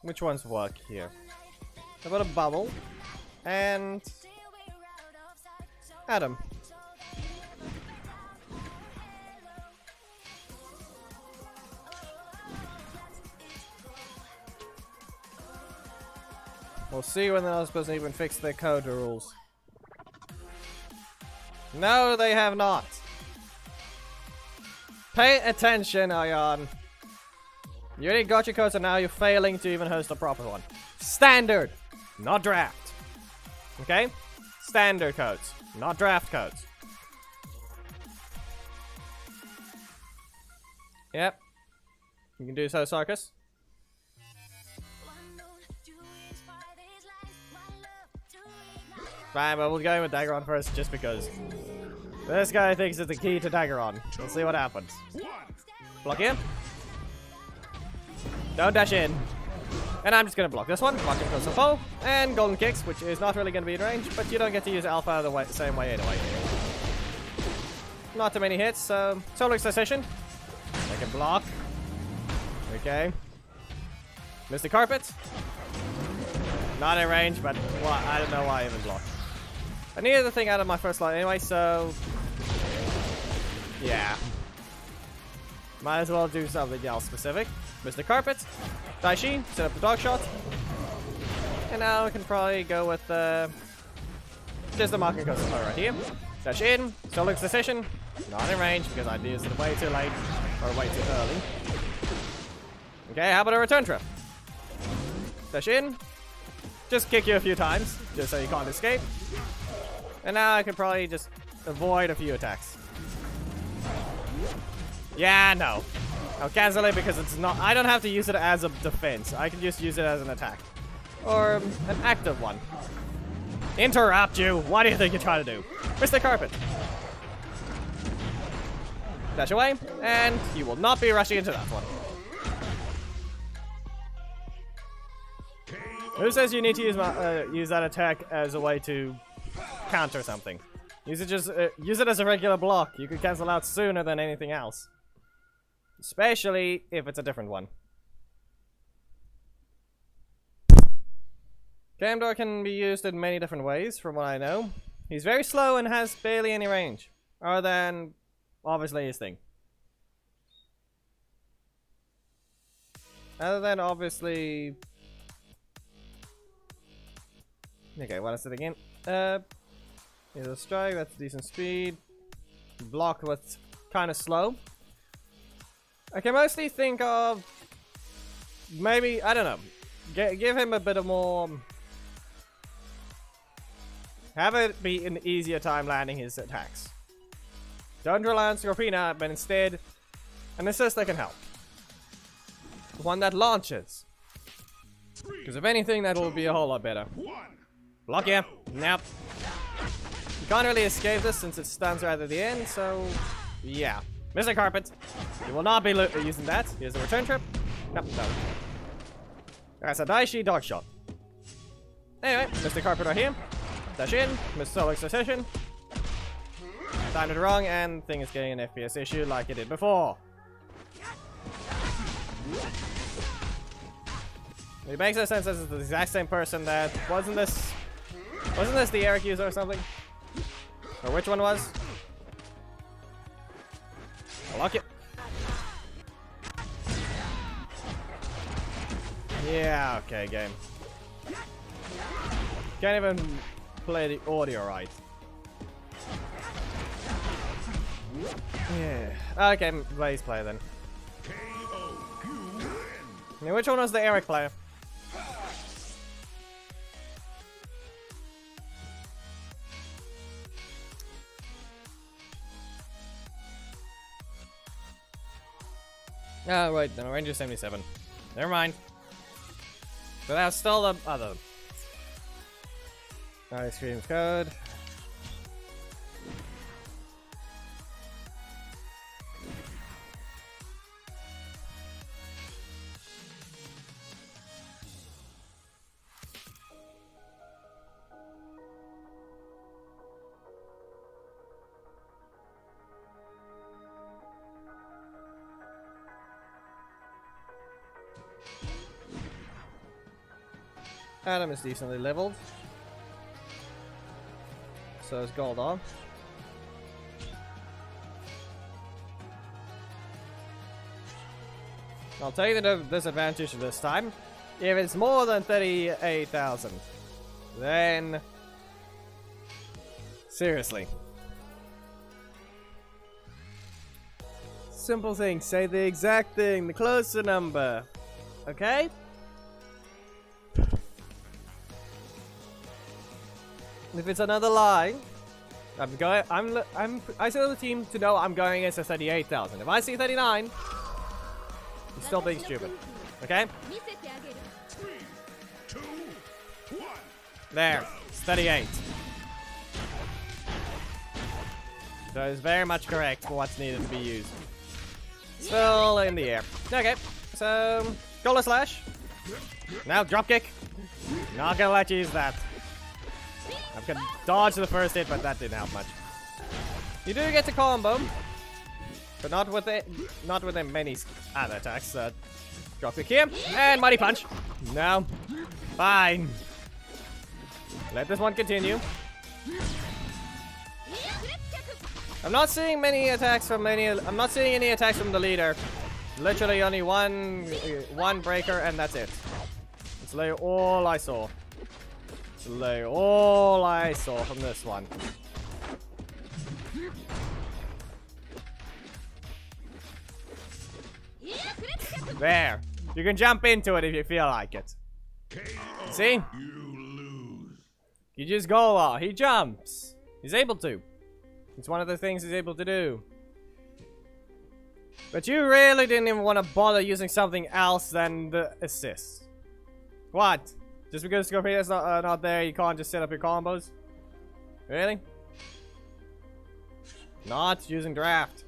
Which ones work here? How about a bubble and Adam. We'll see when they're supposed to even fix their code rules. No, they have not. Pay attention, Ayan. You already got your codes and now you're failing to even host a proper one. Standard, not draft. Okay? Standard codes, not draft codes. Yep. You can do so, Sarkis. Fine, but we'll go with Daggeron first just because. This guy thinks it's the key to Daggeron. We'll see what happens. Block in. Don't dash in. And I'm just gonna block this one. Block it goes to full. And golden kicks, which is not really gonna be in range, but you don't get to use alpha the same way anyway. Not too many hits, so solar excitation. I can block. Okay. Mr. Carpet. Not in range, but well, I don't know why I even blocked. I needed the thing out of my first line anyway, so yeah. Might as well do something else specific. Mr. Carpet. Daishi, set up the dog shot. And now we can probably go with just the marking coast right here. Dash in, solar excitation. Not in range because I used it way too late or way too early. Okay, how about a return trip? Dash in. Just kick you a few times, just so you can't escape. And now I can probably just avoid a few attacks. Yeah, no. I'll cancel it because it's not. I don't have to use it as a defense. I can just use it as an attack. Or an active one. Interrupt you. What do you think you're trying to do? Mr. Carpet. Dash away. And you will not be rushing into that one. Who says you need to use that attack as a way to counter something? Use it as a regular block. You could cancel out sooner than anything else. Especially if it's a different one. Camdor can be used in many different ways, from what I know. He's very slow and has barely any range. Other than, obviously, his thing. Other than, obviously... Okay, what is it again? Here's a strike, that's decent speed. Block what's kind of slow. I can mostly think of maybe, I don't know, give him a bit of more, have it be an easier time landing his attacks. Don't rely on Scorpina, but instead an assist that can help. One that launches. Because if anything, that will be a whole lot better. Block, yeah. Nope. You can't really escape this since it stands right at the end, so yeah. Mr. Carpet, you will not be using that. Here's the return trip. Nope, no. That's a Daishi dog shot. Anyway, Mr. Carpet right here. Dash in, Mr. Solar Excitation. Timed it wrong, and thing is getting an FPS issue like it did before. It makes no sense as it's the exact same person that wasn't this the Eric user or something? Or which one was? I'll lock it. Yeah, okay, game. Can't even play the audio right. Yeah. Okay, Blaze player then. Now, which one was the Eric player? Oh, right, no, Ranger 77. Never mind. But that's still the other. Ice cream code. Adam is decently leveled. So is Goldar. I'll take the disadvantage this time. If it's more than 38,000, then seriously. Simple thing, say the exact thing, the closer number. Okay? If it's another lie, I tell the team to know I'm going against a 38,000. If I see 39, you're still being stupid. Okay? 3, 2, 1. There. It's 38. So it's very much correct for what's needed to be used. Still in the air. Okay, so Golden Slash. Now drop kick. Not gonna let you use that. I could dodge the first hit, but that didn't help much. You do get to combo, but not with the many other attacks. Drop kick here and mighty punch. No, fine. Let this one continue. I'm not seeing many attacks from any. I'm not seeing any attacks from the leader. Literally only one breaker, and that's it. It's literally all I saw. It's literally all I saw from this one. There. You can jump into it if you feel like it. See? You lose. You just go. He jumps. He's able to. It's one of the things he's able to do. But you really didn't even want to bother using something else than the assist. What? Just because Scorpina's not there, you can't just set up your combos? Really? Not using draft.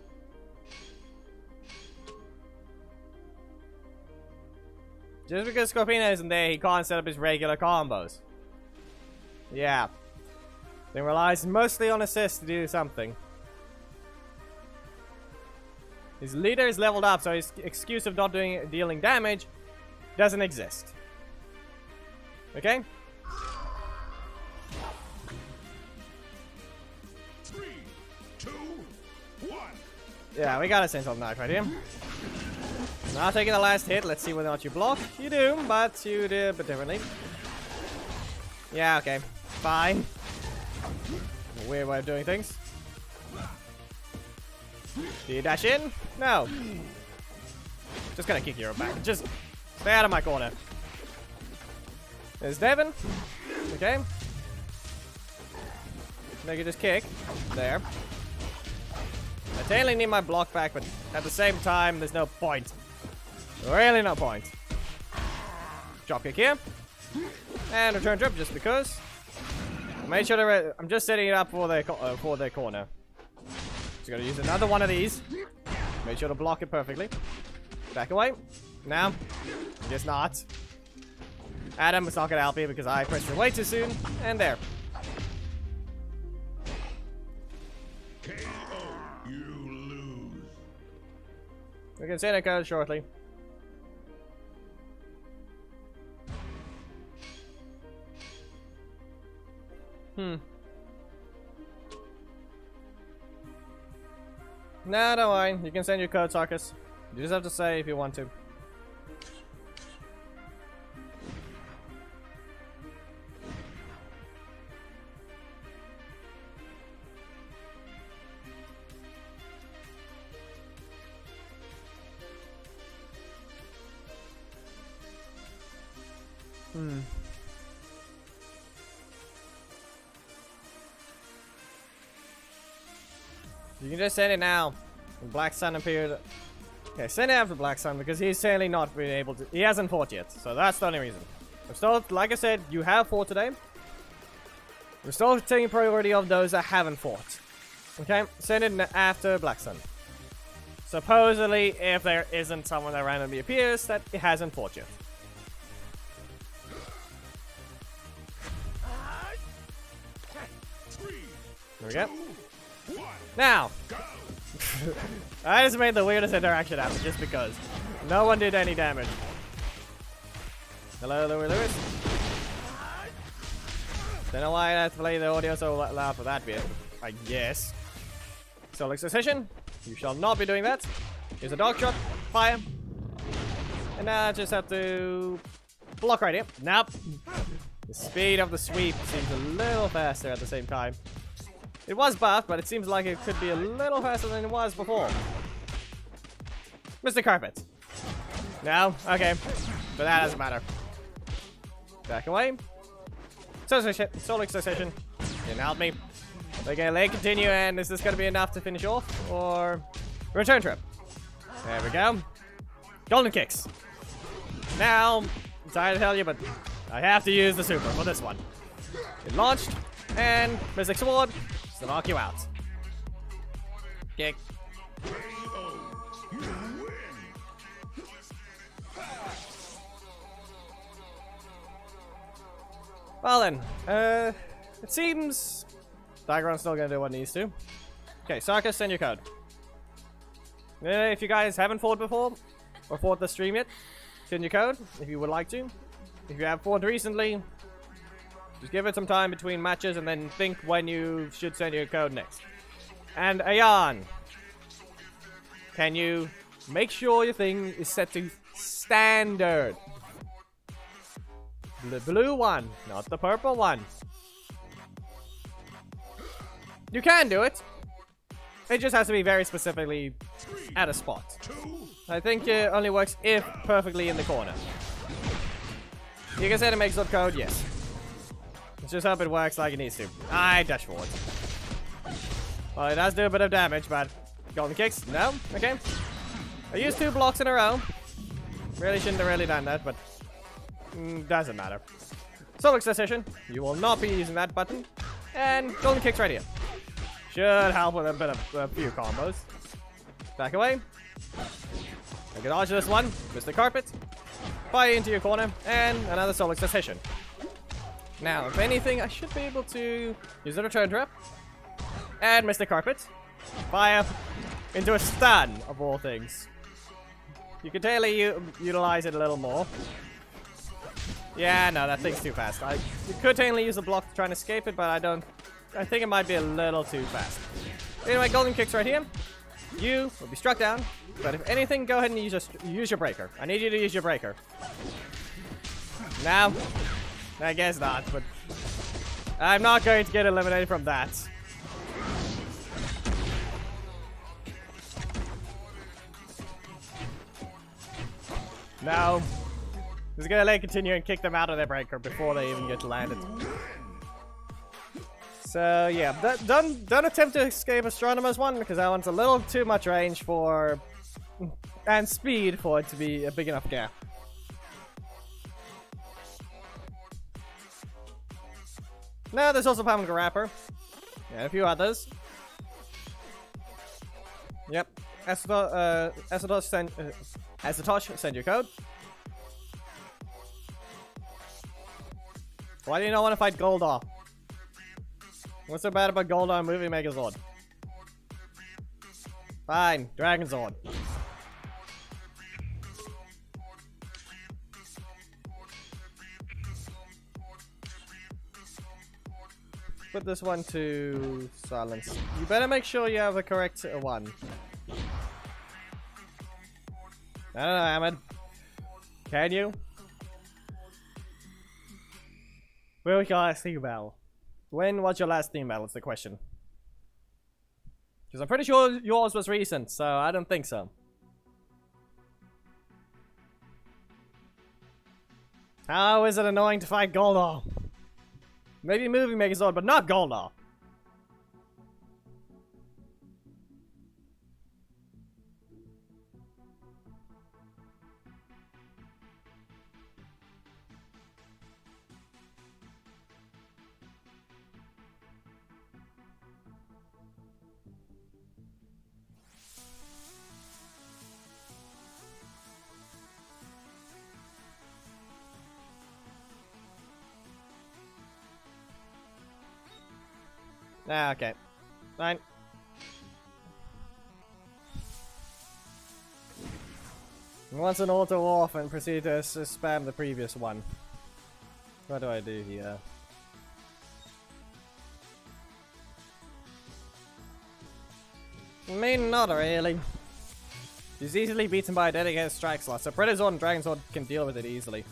Just because Scorpina isn't there, he can't set up his regular combos. Yeah. Then relies mostly on assist to do something. His leader is leveled up, so his excuse of not dealing damage doesn't exist. Okay? 3, 2, 1. Yeah, we got a sense of knife right here. Now taking the last hit, let's see whether or not you block. You do, but you do a bit differently. Yeah, okay. Fine. Weird way of doing things. Do you dash in? No. Just gonna kick your back. Just stay out of my corner. There's Devin. Okay. They can just kick. There. I totally need my block back, but at the same time, there's no point. Really no point. Drop kick here. And return trip just because. Make sure to I'm just setting it up for their corner. Just gotta use another one of these. Make sure to block it perfectly. Back away. Now. Guess not. Adam is not gonna help you because I pressed it way too soon. And there. KO. You lose. We can send a code shortly. Nah, don't worry. You can send your code, Sarkis. You just have to say if you want to. You can just send it now. When Black Sun appeared. Okay, send it after Black Sun because he's certainly not been able to. He hasn't fought yet, so that's the only reason. I'm still, like I said, you have fought today. We're still taking priority of those that haven't fought. Okay, send it after Black Sun. Supposedly, if there isn't someone that randomly appears that it hasn't fought yet. There we go. Now, I just made the weirdest interaction happen just because. No one did any damage. Hello, Lewis. Don't know why I have to play the audio so loud for that bit. I guess. Solar Succession. You shall not be doing that. Here's a dog shot. Fire. And now I just have to block right here. Nope. The speed of the sweep seems a little faster at the same time. It was buffed, but it seems like it could be a little faster than it was before. Mr. Carpet. No? Okay. But that doesn't matter. Back away. Solar Succession. Didn't help me. Okay, let it continue, and is this going to be enough to finish off? Or... Return trip. There we go. Golden Kicks. Now, I'm sorry to tell you, but I have to use the super for this one. It launched, and Mystic Sword to knock you out. Kick. KO. You win. Well then, it seems Diagron's still gonna do what it needs to. Okay, Sarkis, send your code. If you guys haven't fought before, or fought the stream yet, send your code if you would like to. If you have fought recently, just give it some time between matches and then think when you should send your code next. And Ayan, can you make sure your thing is set to standard? The blue one, not the purple one. You can do it. It just has to be very specifically at a spot. I think it only works if perfectly in the corner. You can set a Megazord code, yes. Let's just hope it works like it needs to. I dash forward. Well, it does do a bit of damage, but golden kicks? No? Okay. I used 2 blocks in a row. Really shouldn't have really done that, but doesn't matter. Solar Session, you will not be using that button. And golden kicks right here. Should help with a few combos. Back away. I can dodge this one. Mr. Carpet. Fire into your corner. And another Solar Session. Now, if anything, I should be able to use a return trap. And Mr. Carpet. Fire into a stun, of all things. You could totally utilize it a little more. Yeah, no, that thing's too fast. You could technically use a block to try and escape it, but I think it might be a little too fast. Anyway, golden kicks right here. You will be struck down, but if anything, go ahead and use your breaker. I need you to use your breaker. Now, I guess not, but I'm not going to get eliminated from that. No. Just gonna let continue and kick them out of their breaker before they even get landed. So yeah, don't attempt to escape Astronomer's one because that one's a little too much range for and speed for it to be a big enough gap. No, there's also Pound Rapper. Yeah, a few others. Yep. Asatosh, send your code. Why do you not want to fight Goldar? What's so bad about Goldar moving Megazord? Fine, Dragonzord. Put this one to silence. You better make sure you have the correct one. I don't know, Ahmed. Can you? Where was your last team battle? When was your last team battle is the question. Because I'm pretty sure yours was recent, so I don't think so. How is it annoying to fight Goldar? Maybe moving Megazord, but not Goldar. Ah, okay. Fine. Once an auto off and proceed to spam the previous one. What do I do here? I mean, not really. He's easily beaten by a dedicated strike slot, so Predazord and Dragonzord can deal with it easily.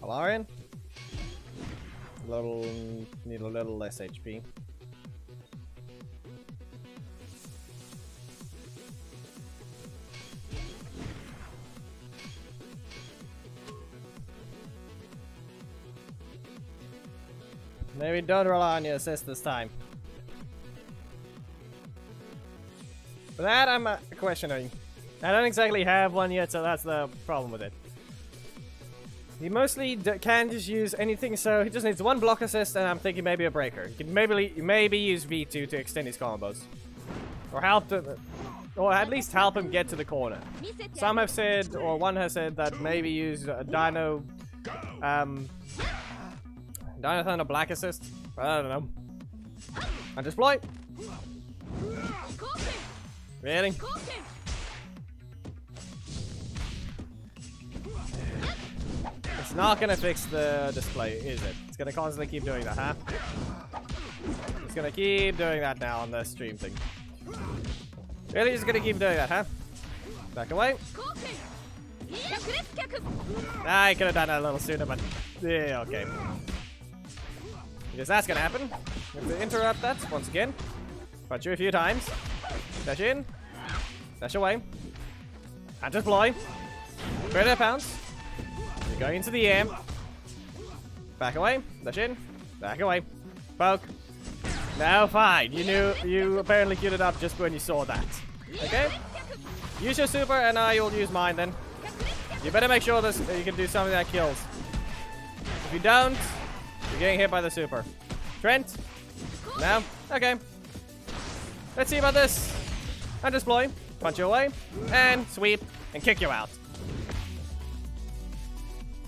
Valarian? Need a little less HP. Maybe don't rely on your assist this time. That I'm questioning. I don't exactly have one yet, so that's the problem with it. He mostly can just use anything, so he just needs one block assist, and I'm thinking maybe a breaker. He can maybe use V2 to extend his combos. Or help to, or at least help him get to the corner. Some have said, or one has said, that maybe use Dino Thunder Black Assist. I don't know. And deploy. Really? It's not gonna fix the display, is it? It's gonna constantly keep doing that, huh? It's gonna keep doing that now on the stream thing. Really just gonna keep doing that, huh? Back away. I could have done that a little sooner, but yeah, okay. Because that's gonna happen. We have to interrupt that once again. Punch you a few times. Dash in. Dash away. And deploy. Credit pounce. You're going into the air. Back away. Dash in. Back away. Poke. Now fine. You apparently queued it up just when you saw that. Okay? Use your super and I will use mine then. You better make sure this you can do something that kills. If you don't, you're getting hit by the super. Trent? No? Okay. Let's see about this. And deploy. Punch you away. And sweep. And kick you out.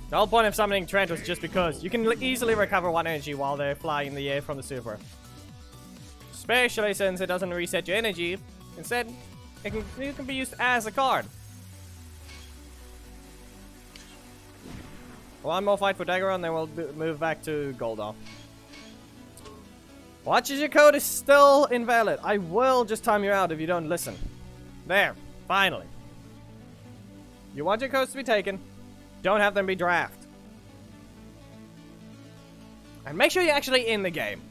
The whole point of summoning Trent was just because you can easily recover 1 energy while they're flying in the air from the super. Especially since it doesn't reset your energy. Instead, it can be used as a card. One more fight for Dagger and then we'll move back to Goldar. Watches your code is still invalid. I will just time you out if you don't listen. There. Finally. You want your codes to be taken. Don't have them be draft. And make sure you're actually in the game.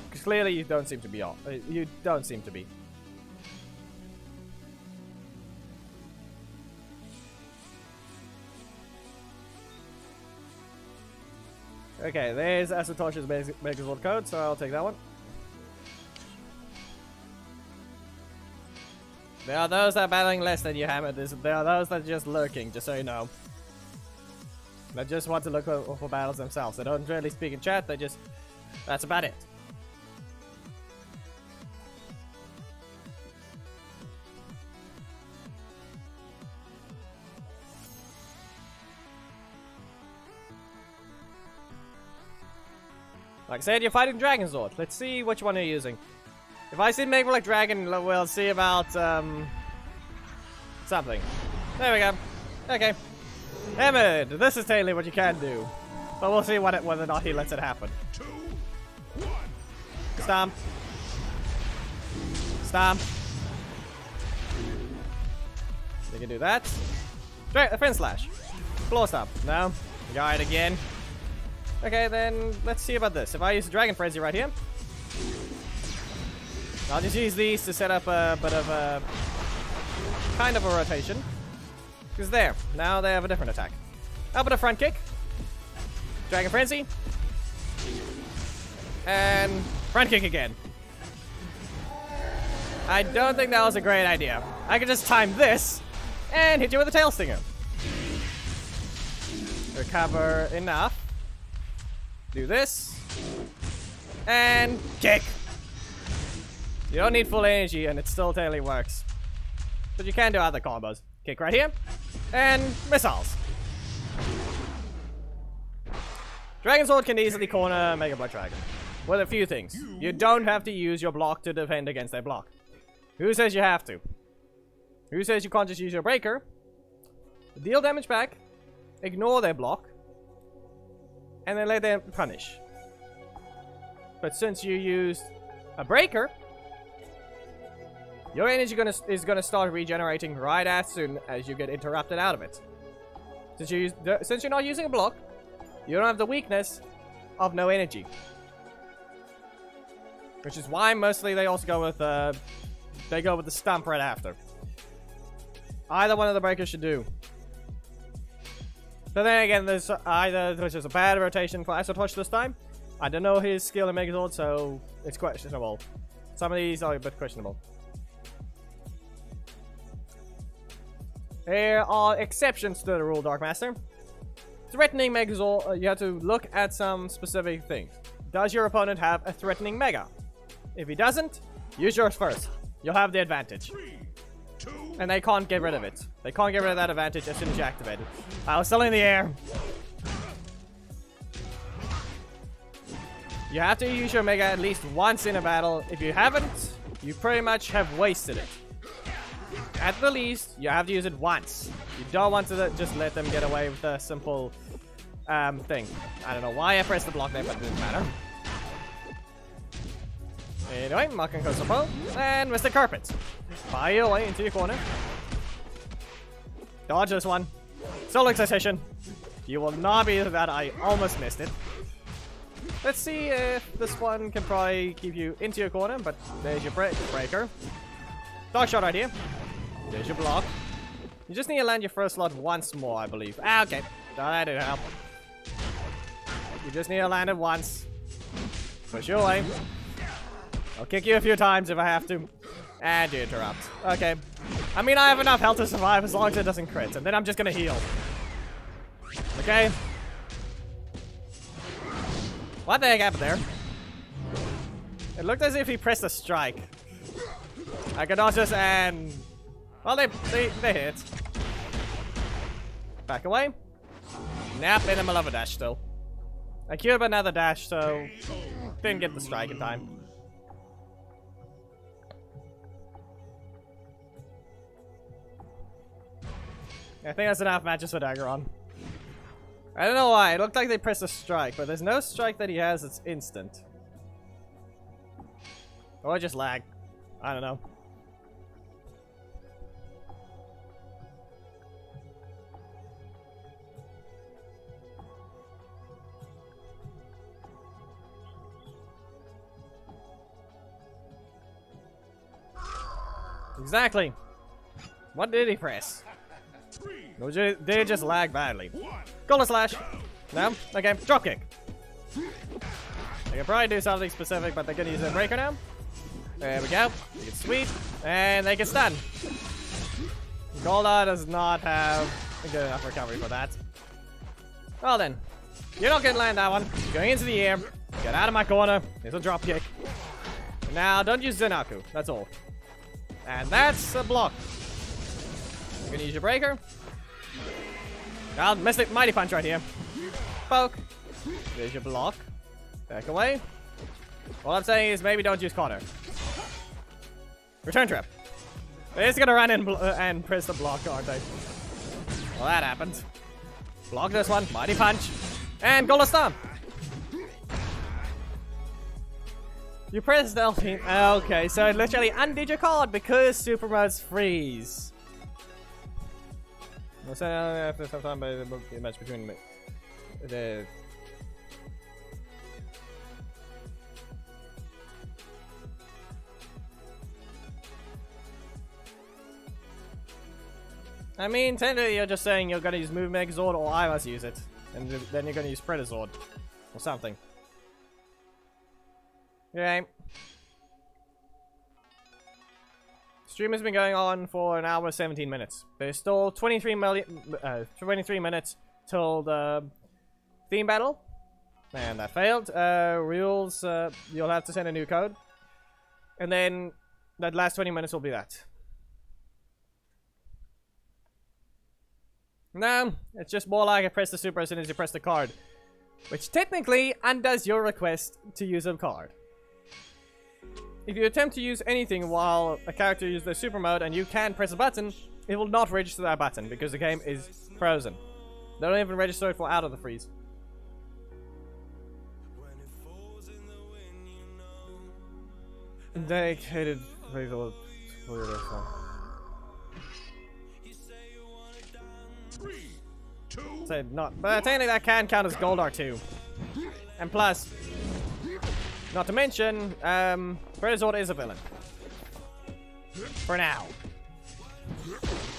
Because clearly you don't seem to be on. You don't seem to be. Okay, there's Asatosh's Megazord code, so I'll take that one. There are those that are battling less than you, Hammer. There are those that are just lurking, just so you know. They just want to look for battles themselves. They don't really speak in chat, they just... That's about it. Like I said, you're fighting Megazord. Let's see which one you're using. If I see Mega Black Dragon, we'll see about, something. There we go. Okay. Hammered! This is totally what you can do. But we'll see whether or not he lets it happen. 2, 1. Stomp. Stomp. You can do that. Fin Slash. Floor Stomp. No. Guide again. Okay, then let's see about this. If I use a Dragon Frenzy right here, I'll just use these to set up a bit of a kind of a rotation. Because there, now they have a different attack. How about a front kick? Dragon Frenzy. And front kick again. I don't think that was a great idea. I could just time this and hit you with a Tail Stinger. Recover enough. Do this. And kick. You don't need full energy and it still totally works. But you can do other combos. Kick right here. And missiles. Dragon Sword can easily corner Mega Black Dragon. With a few things. You don't have to use your block to defend against their block. Who says you have to? Who says you can't just use your breaker? Deal damage back. Ignore their block. And then let them punish. But since you used a breaker, your energy is gonna start regenerating right as soon as you get interrupted out of it. Since you're not using a block, you don't have the weakness of no energy. Which is why mostly they also go with the stump right after. Either one of the breakers should do. But then again, there's just a bad rotation for Asatosh this time. I don't know his skill in Megazord, so it's questionable. Some of these are a bit questionable. There are exceptions to the rule, Dark Master. Threatening Megazord, you have to look at some specific things. Does your opponent have a threatening Mega? If he doesn't, use yours first. You'll have the advantage. 3, 2, And they can't get rid of it. They can't get rid of that advantage as soon as you activate it. I was still in the air. You have to use your Mega at least once in a battle. If you haven't, you pretty much have wasted it. At the least, you have to use it once. You don't want to just let them get away with a simple thing. I don't know why I pressed the block there, but it doesn't matter. Anyway, Mocking Coastal Pro, and Mr. Carpet. Fire your way into your corner. Dodge this one. Soul Excitation. You will not be that. I almost missed it. Let's see if this one can probably keep you into your corner, but there's your breaker. Dog shot right here. There's your block. You just need to land your first slot once more, I believe. Ah, okay. That didn't help. You just need to land it once. Push your way. I'll kick you a few times if I have to. And you interrupt. Okay. I mean, I have enough health to survive as long as it doesn't crit. And then I'm just gonna heal. Okay. What the heck happened there? It looked as if he pressed a strike. I could dodge this and... Well, they hit. Back away. Nap in the middle of a dash still. I queued up another dash, so... Didn't get the strike in time. I think that's enough matches for Daggeron. I don't know why. It looked like they pressed a strike, but there's no strike that he has that's instant. Or just lag. I don't know. Exactly. What did he press? Or did it just lag badly? Golden Slash. No? Okay, dropkick. They can probably do something specific, but they're gonna use a breaker now. There we go. You can sweep, and they can stun. Golda does not have a good enough recovery for that. Well then, you're not gonna land that one. Going into the air. Get out of my corner. There's a dropkick. Now, don't use Zenaku. That's all. And that's a block. You're gonna use your breaker. I'll miss it. Mighty Punch right here. Poke. There's your block. Back away. All I'm saying is maybe don't use corner. Return trap. They're just gonna run in and press the block, aren't they? Well, that happened. Block this one. Mighty Punch. And Golden Stomp. You press Delphine. Okay, so it literally undid your card because super modes freeze. We'll send out after some time by the match between the... I mean, technically you're just saying you're gonna use Move Megazord or I must use it. And then you're gonna use Predazord. Or something. Okay. Stream has been going on for an hour 17 minutes. There's still 23 minutes till the theme battle. And that failed. Rules, you'll have to send a new code. And then that last 20 minutes will be that. No, it's just more like I press the super as soon as you press the card. Which technically undoes your request to use a card. If you attempt to use anything while a character uses their super mode and you can press a button, it will not register that button because the game is frozen. They don't even register it for out of the freeze. Dedicated faithful for this one. 3, 2, Say not, but technically that can count as Gold R2. And plus, not to mention, Megazord is a villain. For now.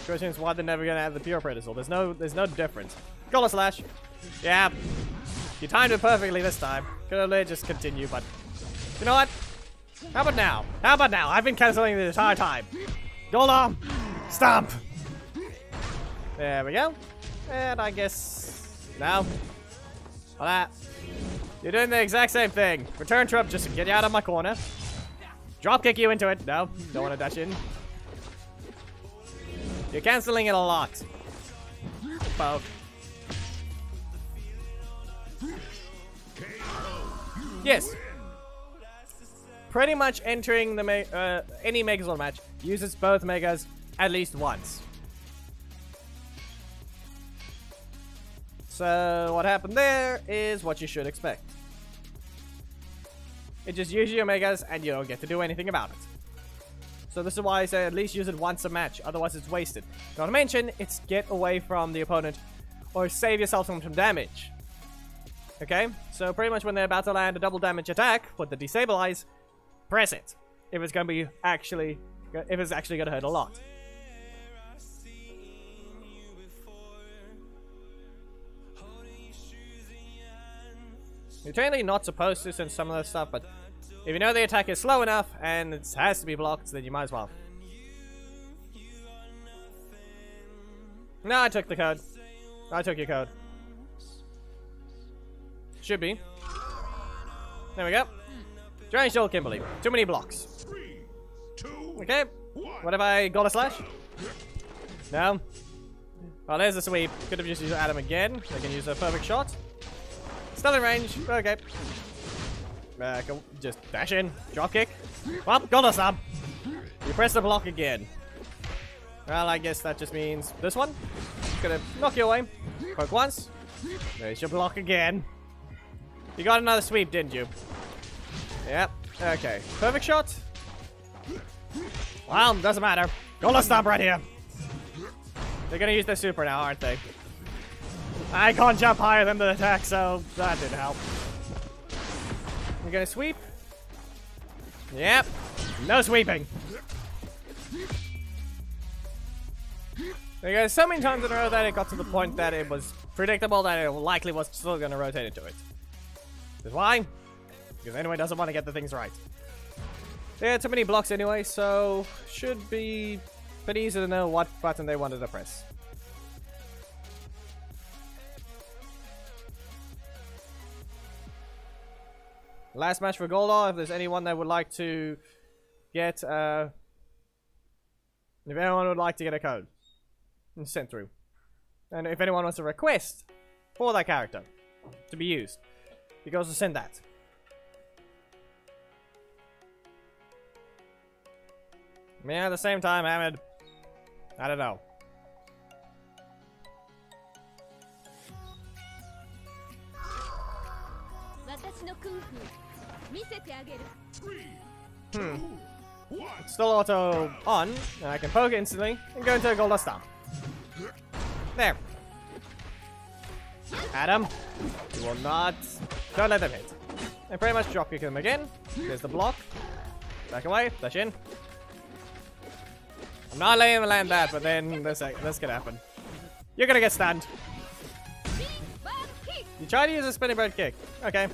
Question is why they're never gonna have the pure Megazord. There's no difference. Golden Slash. Yeah. You timed it perfectly this time. Could have just continue, but you know what? How about now? How about now? I've been canceling the entire time. Golda. Stomp. There we go. And I guess... No. Hola. You're doing the exact same thing. Return trip just to get you out of my corner. Drop kick you into it. No, don't want to dash in. You're cancelling it a lot. Poke. Yes. Pretty much entering the any Megazord match uses both Megas at least once. So what happened there is what you should expect. It just uses your Megas and you don't get to do anything about it. So this is why I say at least use it once a match, otherwise it's wasted. Not to mention, it's get away from the opponent or save yourself from damage. Okay, so pretty much when they're about to land a double damage attack with the destabilize, press it. If it's going to be actually, if it's actually going to hurt a lot. You're technically not supposed to since some of the stuff, but if you know the attack is slow enough and it has to be blocked, then you might as well. No, I took the code. I took your code. Should be. There we go. Giant Shield Kimberly. Too many blocks. 3, 2, Okay. 1. What if I got a slash? No. Oh, there's a sweep. Could have just used Adam again. I can use a perfect shot. Still in range. Okay. Go, just dash in. Drop kick. Well, got a sub. You press the block again. Well, I guess that just means this one. Gonna knock you away. Poke once. There's your block again. You got another sweep, didn't you? Yep. Okay. Perfect shot. Well, doesn't matter. Gonna stop right here. They're gonna use their super now, aren't they? I can't jump higher than the attack, so that didn't help. You're gonna sweep? Yep. No sweeping. There you go. So many times in a row that it got to the point that it was predictable that it likely was still gonna rotate into it. Because why? Because anyway doesn't want to get the things right. Yeah, too many blocks anyway, so should be pretty easy to know what button they wanted to press. Last match for Goldar. If there's anyone that would like to get, if anyone would like to get a code sent through, and if anyone wants a request for that character to be used, you can also send that. Yeah, at the same time, Ahmed, I don't know. It's still auto on, and I can poke it instantly and go into a Goldar Stomp. There. Adam, you will not. Don't let them hit. And pretty much drop kick them again. There's the block. Back away. Dash in. I'm not letting them land that, but then this could happen. You're gonna get stunned. You try to use a spinning bird kick. Okay.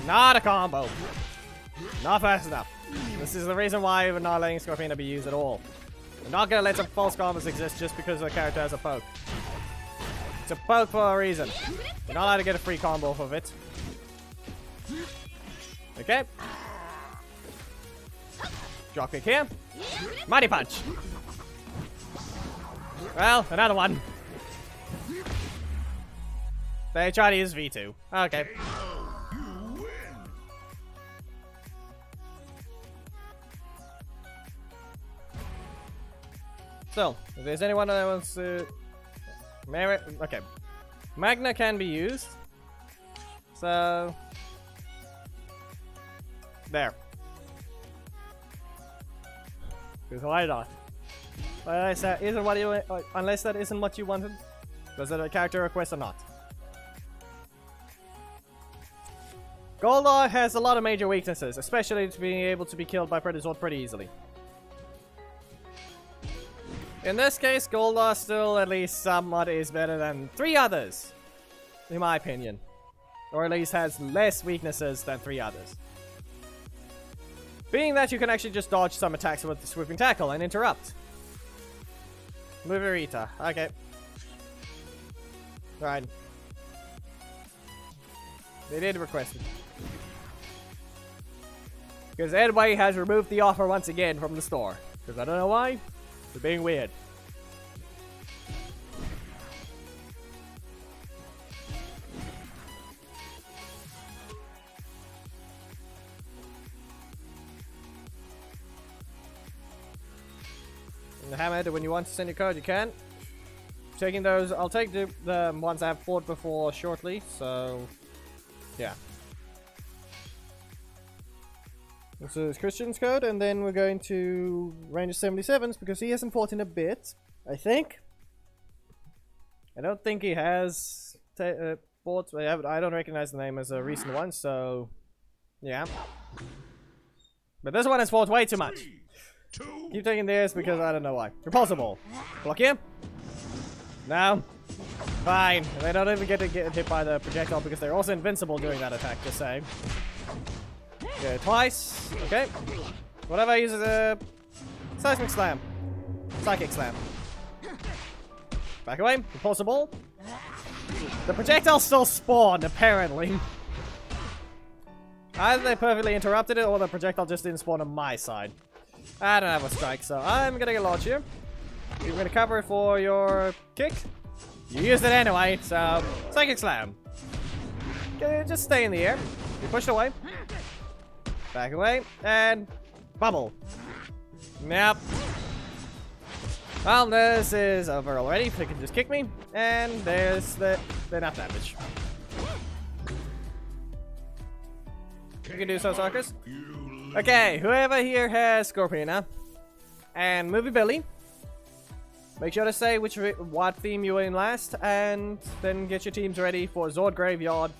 Not a combo. Not fast enough. This is the reason why we're not letting Scorpina be used at all. We're not gonna let some false combos exist just because the character has a poke. It's a poke for a reason. You're not allowed to get a free combo off of it. Okay. Drop kick here. Mighty punch. Well, another one. They try to use V2. Okay. So, if there's anyone that wants to... Okay. Magna can be used. So... There. Because why not? Unless that isn't what you... Unless that isn't what you wanted. Was it a character request or not? Goldar has a lot of major weaknesses, especially to being able to be killed by Megazord pretty easily. In this case, Goldar still at least somewhat is better than 3 others, in my opinion. Or at least has less weaknesses than 3 others. Being that you can actually just dodge some attacks with the swooping tackle and interrupt. Moverita. Okay. Right. They did request it. Because Edway has removed the offer once again from the store. Because I don't know why. They're being weird. And the hammer, when you want to send your code, you can. Taking those, I'll take the ones I've fought before shortly, so yeah. This is Christian's code, and then we're going to Ranger 77s because he hasn't fought in a bit, I think. I don't think he has fought. I don't recognize the name as a recent one, so yeah. But this one has fought way too much. Keep taking this because I don't know why. Repulsible. Block him. No. Fine. They don't even get hit by the projectile because they're also invincible during that attack, just saying. Okay, twice. Okay. Whatever uses a seismic slam. Psychic slam. Back away. Repulsible. The projectiles still spawn, apparently. Either they perfectly interrupted it or the projectile just didn't spawn on my side. I don't have a strike, so I'm gonna get launch here. You're gonna cover it for your kick. You used it anyway, so psychic slam. Okay, just stay in the air. You push it away. Back away and bubble. Yep. Well, this is over already. They can just kick me, and there's the enough damage. You can do so, suckers. Okay, whoever here has Scorpina and Movie Billy, make sure to say what theme you were in last, and then get your teams ready for Zord Graveyard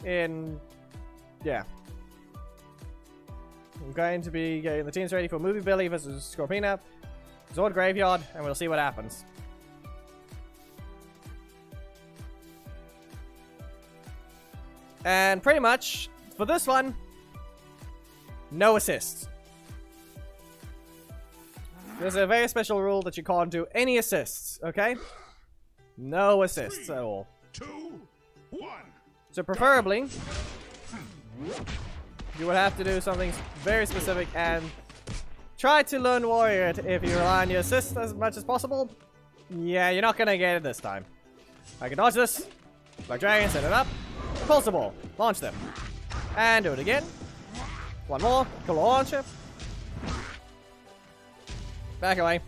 in, yeah. I'm going to be getting the teams ready for Movie Billy versus Scorpina, Zord Graveyard, and we'll see what happens. And pretty much, for this one, no assists. There's a very special rule that you can't do any assists, okay? No assists at all. 2, 1. So preferably, you would have to do something very specific and try to learn warrior it if you rely on your assists as much as possible. Yeah, you're not gonna get it this time. I can dodge this. Black Dragon, set it up. Pulsar Ball, launch them. And do it again. One more, kill the launcher. Back away.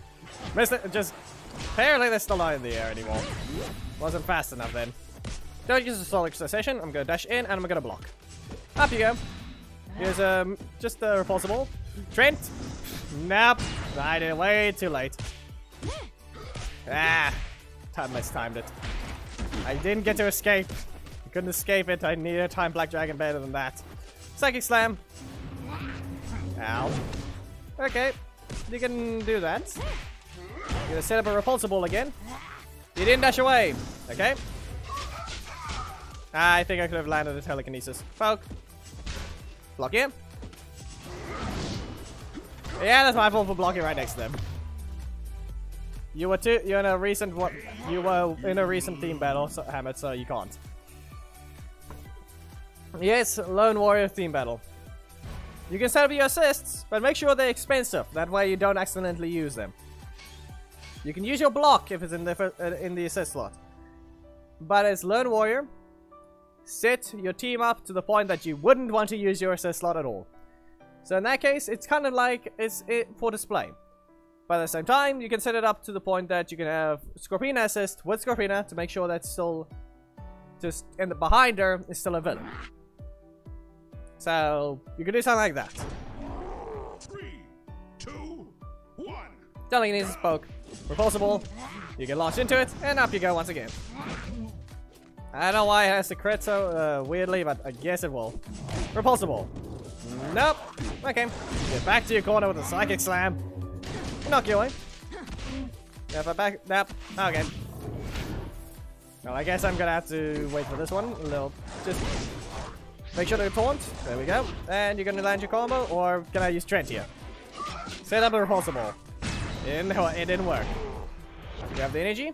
Missed it, just... Apparently they're still not in the air anymore. Wasn't fast enough then. Don't use the Solid Cessation, I'm gonna dash in and I'm gonna block. Up you go. Here's just a repulsible. Trent! Nope. I did it way too late. Ah! Mistimed it. I didn't get to escape. I couldn't escape it, I needed a time Black Dragon better than that. Psychic Slam. Ow. Okay, you can do that. You're gonna set up a repulsible again. You didn't dash away. Okay. I think I could have landed a telekinesis. Poke. Block him. Yeah, that's my fault for blocking right next to them. You're in a recent one. You were in a recent team battle, so, Hammered, so you can't. Yes, Lone Warrior theme battle. You can set up your assists, but make sure they're expensive. That way you don't accidentally use them. You can use your block if it's in the assist slot. But as Lone Warrior, set your team up to the point that you wouldn't want to use your assist slot at all. So in that case, it's kind of like it's for display. But at the same time, you can set it up to the point that you can have Scorpina assist with Scorpina to make sure that's still just behind her is still a villain. So you can do something like that. 3, 2, 1. Telekinesis poke. Repulsible. You can launch into it, and up you go once again. I don't know why it has to crit so weirdly, but I guess it will. Repulsible. Nope. Okay. Get back to your corner with a psychic slam. Knock you away. Yeah, if I back. Nope. Okay. Well, I guess I'm gonna have to wait for this one. A little. Just make sure to taunt. There we go. And you're gonna land your combo, or can I use Trent here? Set up a repulsible. It didn't work. You have the energy.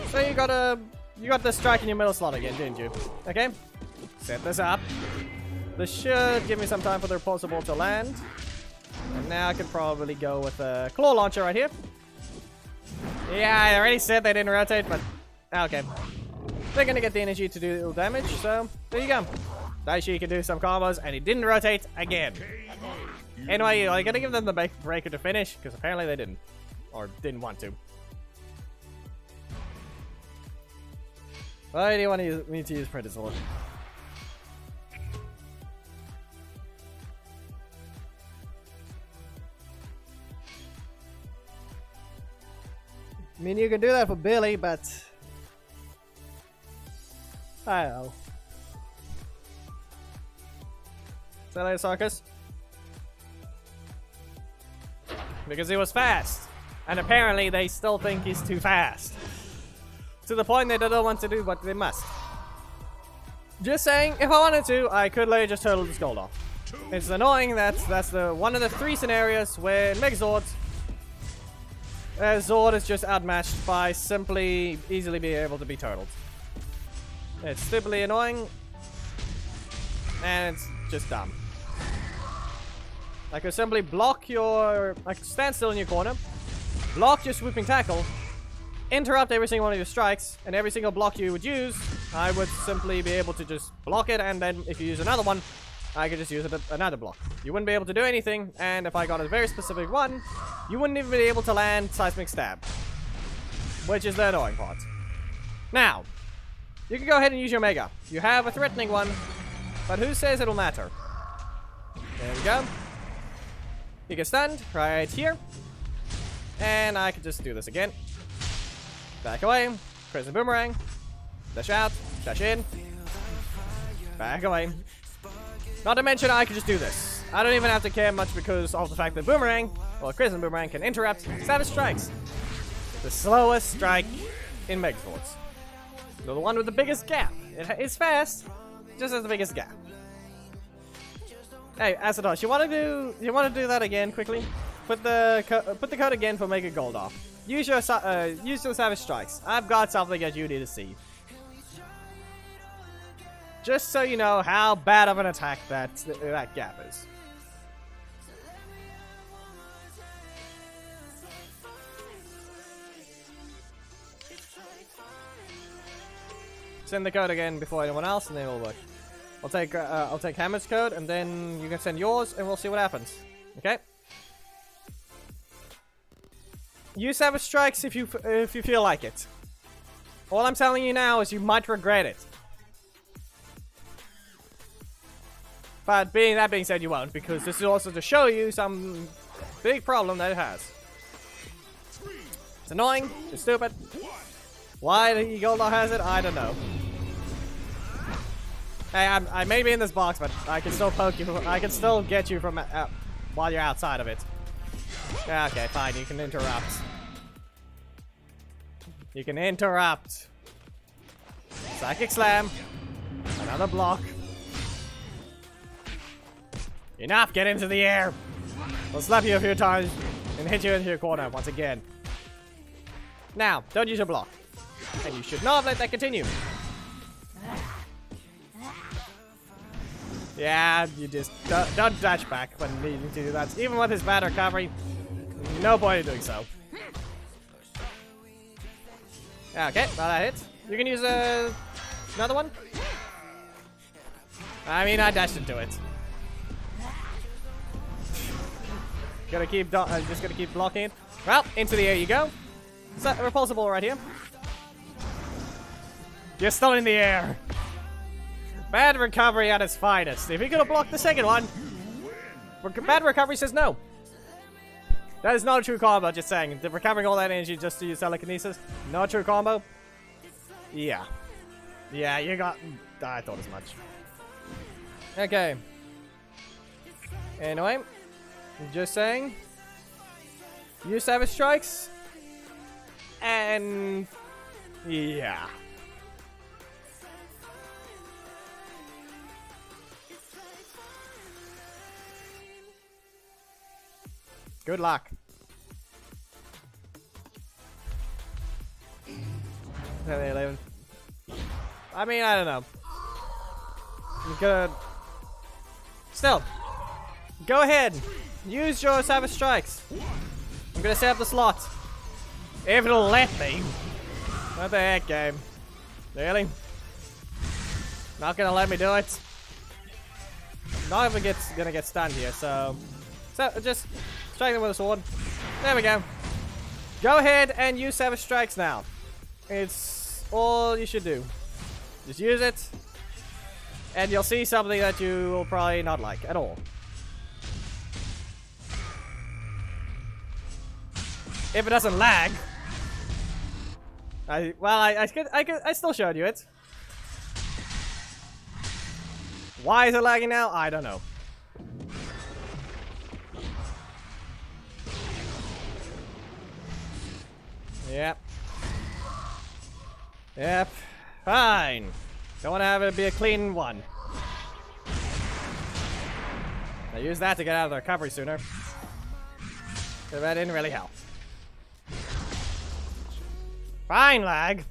So you got the strike in your middle slot again, didn't you? Okay. Set this up. This should give me some time for the repulsor ball to land. And now I can probably go with a claw launcher right here. Yeah, I already said they didn't rotate, but okay. They're gonna get the energy to do damage, so there you go. Daishi can do some combos, and he didn't rotate again. Anyway, I gotta give them the breaker to finish, because apparently they didn't. Or didn't want to. Why do you want me to use Printed Sword? I mean, you can do that for Billy, but I don't know. Is that later, Sarkis? Because he was fast. And apparently they still think he's too fast. To the point they don't want to do what they must. Just saying, if I wanted to, I could later just turtle this gold off. It's annoying that that's the one of the 3 scenarios where Megazord Zord is just outmatched by simply easily being able to be turtled. It's stupidly annoying. And it's just dumb. I could simply block your... I could stand still in your corner, block your swooping tackle, interrupt every single one of your strikes, and every single block you would use, I would simply be able to just block it, and then if you use another one, I could just use another block. You wouldn't be able to do anything, and if I got a very specific one, you wouldn't even be able to land Seismic Stab. Which is the annoying part. Now, you can go ahead and use your Mega. You have a threatening one, but who says it'll matter? There we go. You get stunned right here. And I can just do this again. Back away. Crimson Boomerang. Dash out. Dash in. Back away. Not to mention I can just do this. I don't even have to care much because of the fact that Boomerang, or Crimson Boomerang, can interrupt Savage Strikes. The slowest strike in Megazords. The one with the biggest gap. It's fast, just has the biggest gap. Hey, Acidos, you want to do that again quickly? Put the code again for Mega Gold off. Use your Savage Strikes. I've got something that you need to see. Just so you know how bad of an attack that gap is. Send the code again before anyone else, and then it'll work. I'll take Hammer's code, and then you can send yours, and we'll see what happens. Okay. Use Savage Strikes if you feel like it. All I'm telling you now is you might regret it. But that being said, you won't, because this is also to show you some big problem that it has. It's annoying. It's stupid. Why the Golda has it, I don't know. Hey, I may be in this box, but I can still poke you. I can still get you from while you're outside of it. Yeah, okay, fine. You can interrupt. You can interrupt. Psychic Slam. Another block. Enough! Get into the air! I'll slap you a few times and hit you into your corner once again. Now, don't use your block. And you should not let that continue. Yeah, you just don't dash back when needing to do that. Even with his bad recovery, no point in doing so. Okay, well that hits. You can use another one. I mean, I dashed into it. Just gonna keep blocking it. Well, into the air you go. So, repulsible right here. You're still in the air. Bad recovery at its finest. If you could have blocked the second one, bad recovery says no. That is not a true combo, just saying. Recovering all that energy just to use telekinesis, not a true combo. Yeah. Yeah, you got... I thought as much. Okay. Anyway, just saying. Use Savage Strikes. And... yeah. Good luck. 10, 11. I mean, I don't know. You could... Still. Go ahead. Use your Savage Strikes. I'm gonna set up the slot. If it'll let me. What the heck, game? Really? Not gonna let me do it? Not even gonna get stunned here, so just strike them with a sword. There we go. Go ahead and use Savage Strikes now. It's all you should do. Just use it, and you'll see something that you will probably not like at all. If it doesn't lag. I still showed you it. Why is it lagging now? I don't know. Yep. Yep. Fine. Don't want to have it be a clean one. I use that to get out of the recovery sooner. So that didn't really help. Fine, lag.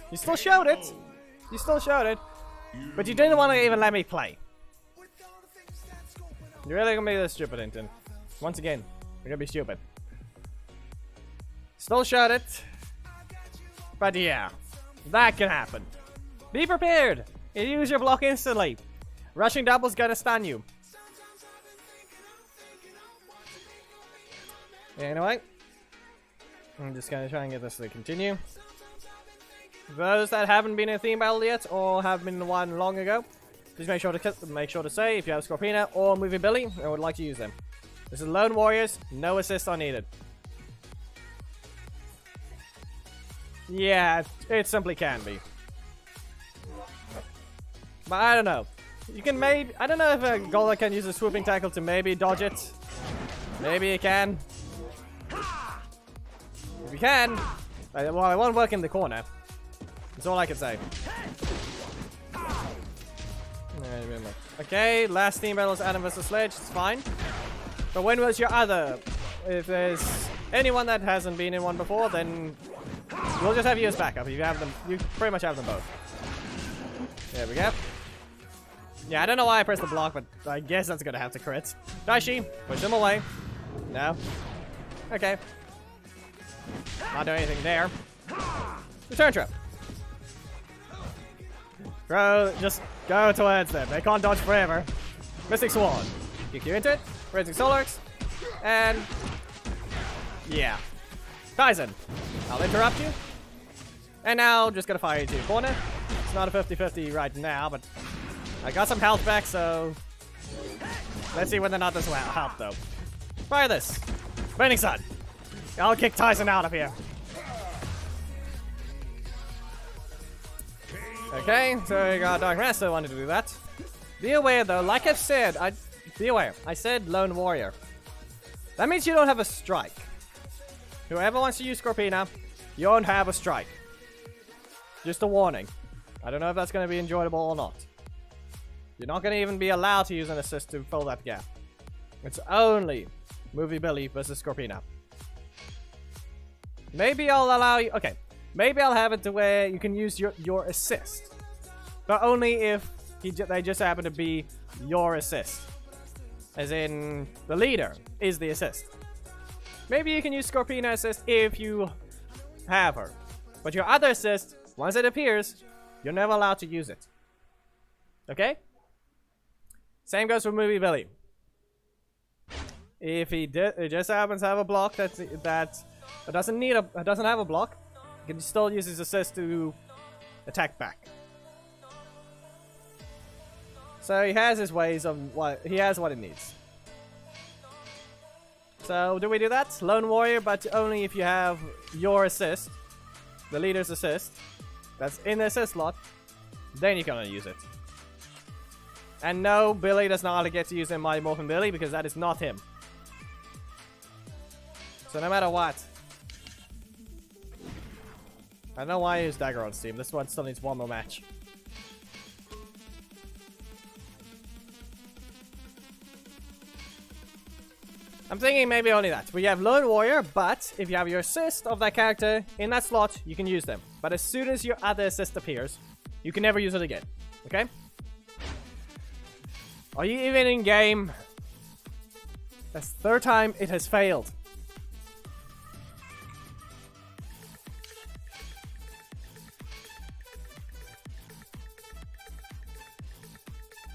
You still showed it. You still showed it. But you didn't want to even let me play. You're really gonna be this stupid, Inton. Once again, you're gonna be stupid. Still showed it. But yeah, that can happen. Be prepared. You use your block instantly. Rushing double's gonna stun you. Anyway, I'm just gonna try and get this to continue. Those that haven't been in a theme battle yet or have been in one long ago, please make sure to say if you have Scorpina or Movie Billy and would like to use them. This is Lone Warriors, no assists are needed. Yeah, it simply can be. But I don't know. You can I don't know if a Golem can use a swooping tackle to maybe dodge it. Maybe it can. If you can, well, it won't work in the corner. That's all I can say. Okay, last team battle is Adam vs Sledge. It's fine. But when was your other? If there's anyone that hasn't been in one before, then we'll just have you as backup. If you have them, you pretty much have them both. There we go. Yeah, I don't know why I pressed the block, but I guess that's gonna have to crit. Daishi, push him away. No. Okay. Not doing anything there. Return trap. Bro, just go towards them. They can't dodge forever. Mystic Swan. Kick you into it. Raising Solarx. And... yeah. Tyson. I'll interrupt you. And now, just gonna fire you to your corner. It's not a 50-50 right now, but... I got some health back, so... let's see whether or not this will help, though. Fire this. Burning Sun. I'll kick Tyson out of here. Okay, so we got Dark Master wanted to do that. Be aware though, like I've said, be aware. I said Lone Warrior. That means you don't have a strike. Whoever wants to use Scorpina, you don't have a strike. Just a warning. I don't know if that's going to be enjoyable or not. You're not going to even be allowed to use an assist to fill that gap. It's only Movie Billy versus Scorpina. Maybe I'll allow you... okay. Maybe I'll have it to where you can use your assist. But only if they just happen to be your assist. As in, the leader is the assist. Maybe you can use Scorpina assist if you have her. But your other assist, once it appears, you're never allowed to use it. Okay? Same goes for Movie Billy. If he just happens to have a block that doesn't have a block, he can still use his assist to attack back. So he has his ways of what he needs. So do we do that? Lone Warrior, but only if you have your assist, the leader's assist, that's in the assist slot, then you can use it. And no, Billy does not get to use Mighty Morphin Billy because that is not him. So no matter what. I don't know why I use Dagger on Steam. This one still needs one more match. I'm thinking maybe only that. We have Lone Warrior, but if you have your assist of that character in that slot, you can use them. But as soon as your other assist appears, you can never use it again. Okay? Are you even in game? That's the third time it has failed.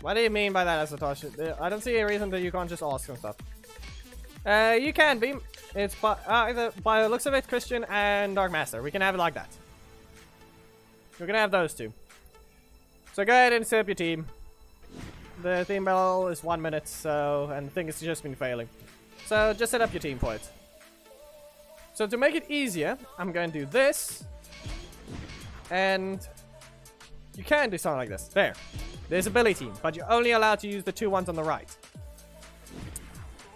What do you mean by that, Satoshi? I don't see a reason that you can't just ask and stuff. You can be. It's either by the looks of it, Christian and Dark Master. We can have it like that. We're gonna have those two. So go ahead and set up your team. The theme bell is 1 minute, so and the thing has just been failing. So just set up your team for it. So to make it easier, I'm going to do this, and you can do something like this. There. There's a Billy team, but you're only allowed to use the 2 ones on the right.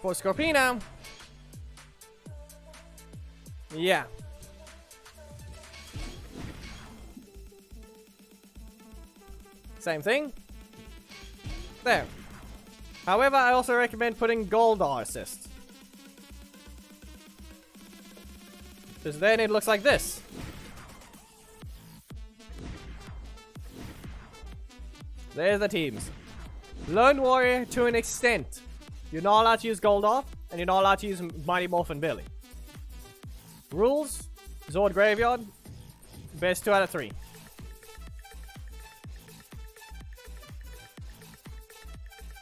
For Scorpina, yeah. Same thing. There. However, I also recommend putting Goldar assist. Because then it looks like this. There's the teams. Lone Warrior to an extent. You're not allowed to use Goldar, and you're not allowed to use Mighty Morphin Billy. Rules: Zord Graveyard. Best 2 out of 3.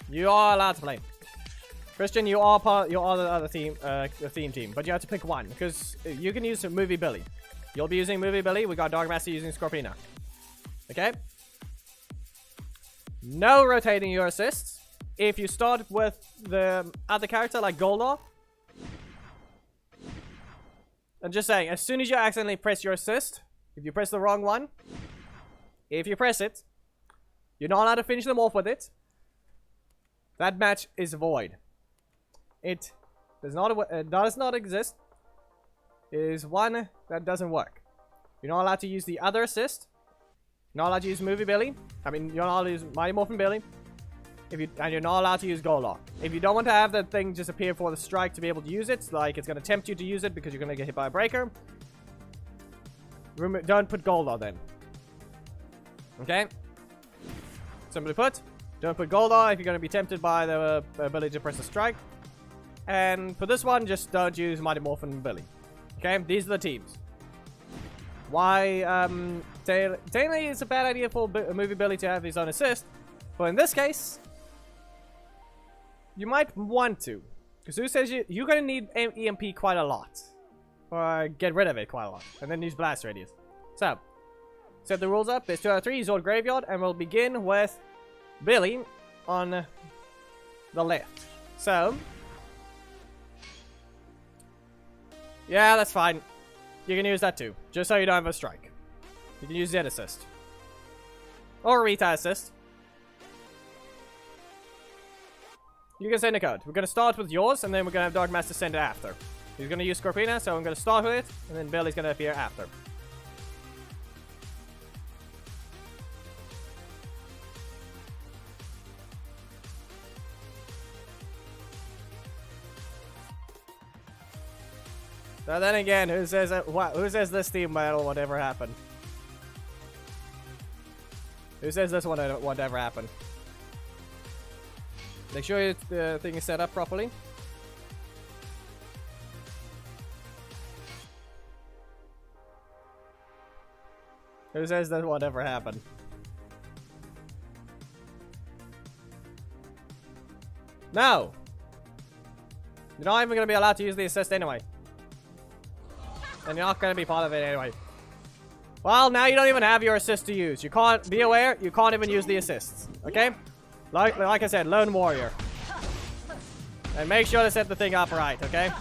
You are allowed to play. Christian, you are the other team, the theme team, but you have to pick one because you can use Movie Billy. You'll be using Movie Billy. We got Dark Master using Scorpina. Okay. No rotating your assists. If you start with the other character like Goldar, I'm just saying, as soon as you accidentally press your assist, if you press the wrong one, if you press it, you're not allowed to finish them off with it. That match is void. It does not exist. It is one that doesn't work. You're not allowed to use the other assist. You're not allowed to use Movie Billy. I mean, you're not allowed to use Mighty Morphin Billy. And you're not allowed to use Goldar. If you don't want to have that thing just appear for the strike to be able to use it, like it's going to tempt you to use it because you're going to get hit by a breaker, don't put Goldar then. Okay? Simply put, don't put Goldar if you're going to be tempted by the ability to press a strike. And for this one, just don't use Mighty Morphin Billy. Okay? These are the teams. Why, technically it's a bad idea for Movie Billy to have his own assist, but in this case, you might want to. Because who says you're going to need EMP quite a lot. Or get rid of it quite a lot. And then use Blast Radius. So, set the rules up. There's 2 out of 3, Zord Graveyard, and we'll begin with Billy on the left. So, yeah, that's fine. You can use that too, just so you don't have a strike. You can use Z assist. Or Rita assist. You can send a code. We're going to start with yours, and then we're going to have Dark Master send it after. He's going to use Scorpina, so I'm going to start with it, and then Billy's going to appear after. So then again, who says this team battle would ever happen? Who says this one won't ever happen? Make sure the thing is set up properly. Who says that won't ever happen? No! You're not even going to be allowed to use the assist anyway. And you're not going to be part of it anyway. Well, now you don't even have your assist to use. You can't, be aware, you can't even use the assists. Okay? Like I said, Lone Warrior. And make sure to set the thing up right, okay?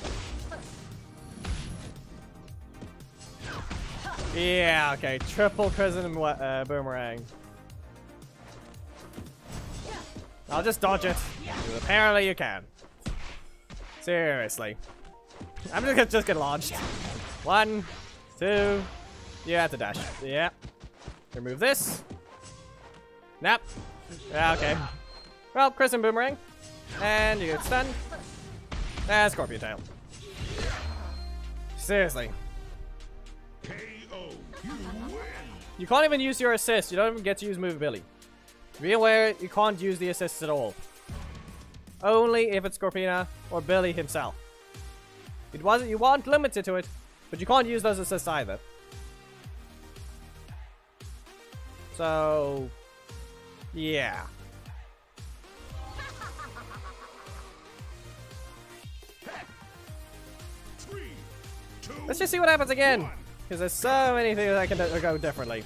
Yeah, okay. Triple Prison Boomerang. I'll just dodge it. Apparently you can. Seriously. I'm just gonna launch. 1, 2. You have to dash. Yeah. Remove this. Nap. Yeah, okay. Well, Crescent Boomerang. And you get stunned. Ah, Scorpion Tail. Seriously. KO. You win. You can't even use your assist. You don't even get to use movability. Be aware, you can't use the assists at all. Only if it's Scorpina or Billy himself. You weren't limited to it, but you can't use those assists either. So, yeah. Let's just see what happens again, because there's so many things that can go differently.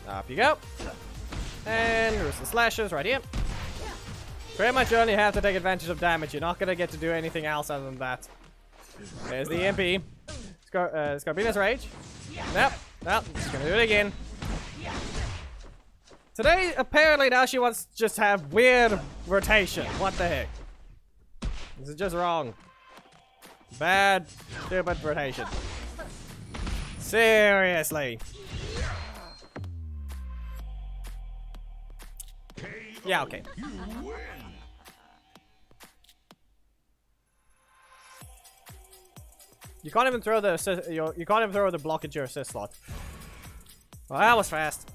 Up you go. And there's the slashes right here. Pretty much you only have to take advantage of damage. You're not going to get to do anything else other than that. There's the EMP. Scorpina's Rage. Nope. Nope. Just going to do it again. Today, apparently now she wants to just have weird rotation. What the heck? This is just wrong. Bad, stupid rotation. Seriously. Yeah, okay. You can't even throw the assist, you can't even throw the block at your assist slot. Well, that was fast.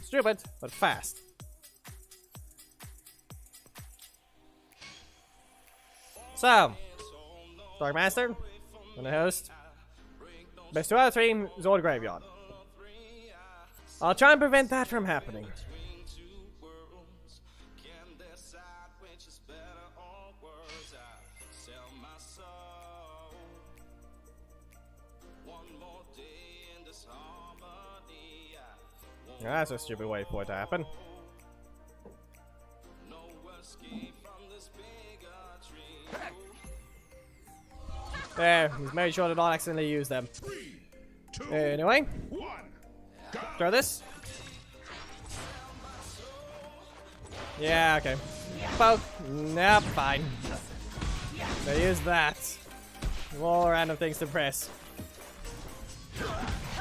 Stupid, but fast. So, Dark Master, and the host. Best 2 out of 3, Zord Graveyard. I'll try and prevent that from happening. That's a stupid way for it to happen. There, he's made sure to not accidentally use them. 3, 2, anyway, 1, go. throw this. Yeah, okay. Poke. Nope, fine. So use that. More random things to press.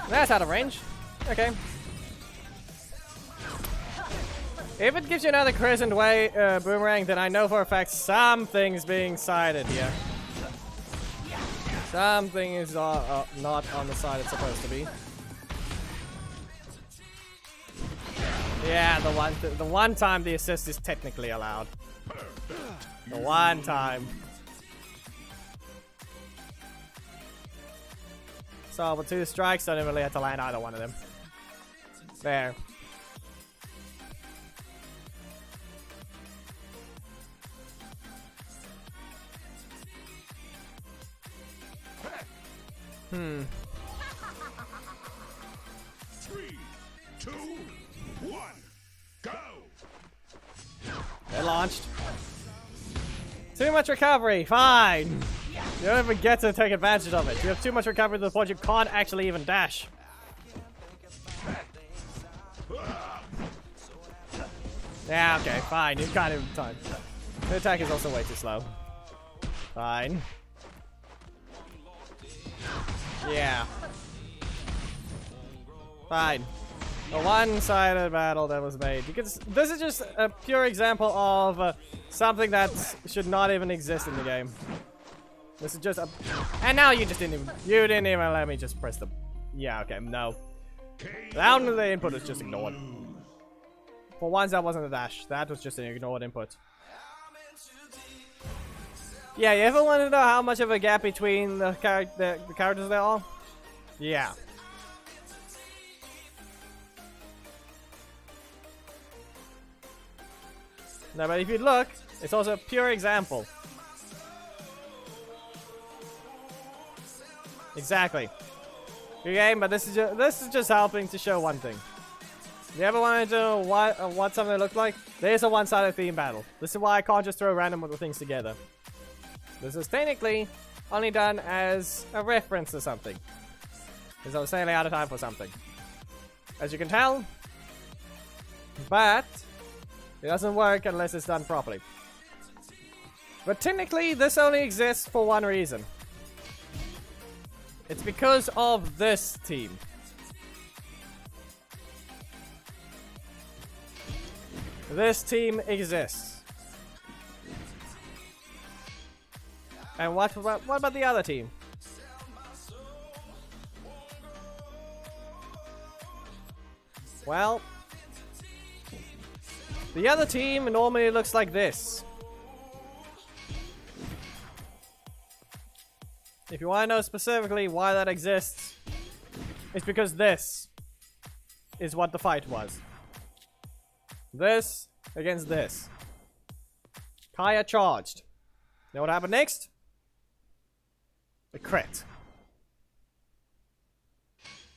That's out of range. Okay. If it gives you another crescent way boomerang, then I know for a fact something's being sided here. Something is not on the side it's supposed to be. Yeah, the one time the assist is technically allowed. The one time. So with 2 strikes, I didn't really have to land either one of them. There. Hmm. 3, 2, 1, go. They're launched. Too much recovery. Fine. You don't even get to take advantage of it. You have too much recovery to the point you can't actually even dash. Yeah, okay, fine. You can't even time. The attack is also way too slow. Fine. Yeah. Fine. A one-sided battle that was made. Because this is just a pure example of something that should not even exist in the game. This is just a... And now you just didn't even... You didn't even let me just press the... Yeah, okay, no. Down to the input is just ignored. For once, that wasn't a dash. That was just an ignored input. Yeah, you ever want to know how much of a gap between the characters there are? Yeah. No, but if you look, it's also a pure example. Exactly. Good game, but this is just helping to show one thing. You ever wanted to know what something looked like? There's a one-sided theme battle. This is why I can't just throw random little things together. This is technically only done as a reference to something. Because I was sailing out of time for something. As you can tell. But it doesn't work unless it's done properly. But technically, this only exists for one reason. It's because of this team. This team exists. And what about the other team? Well, the other team normally looks like this. If you want to know specifically why that exists, it's because this is what the fight was. This against this. Kaya charged. You know what happened next? A crit.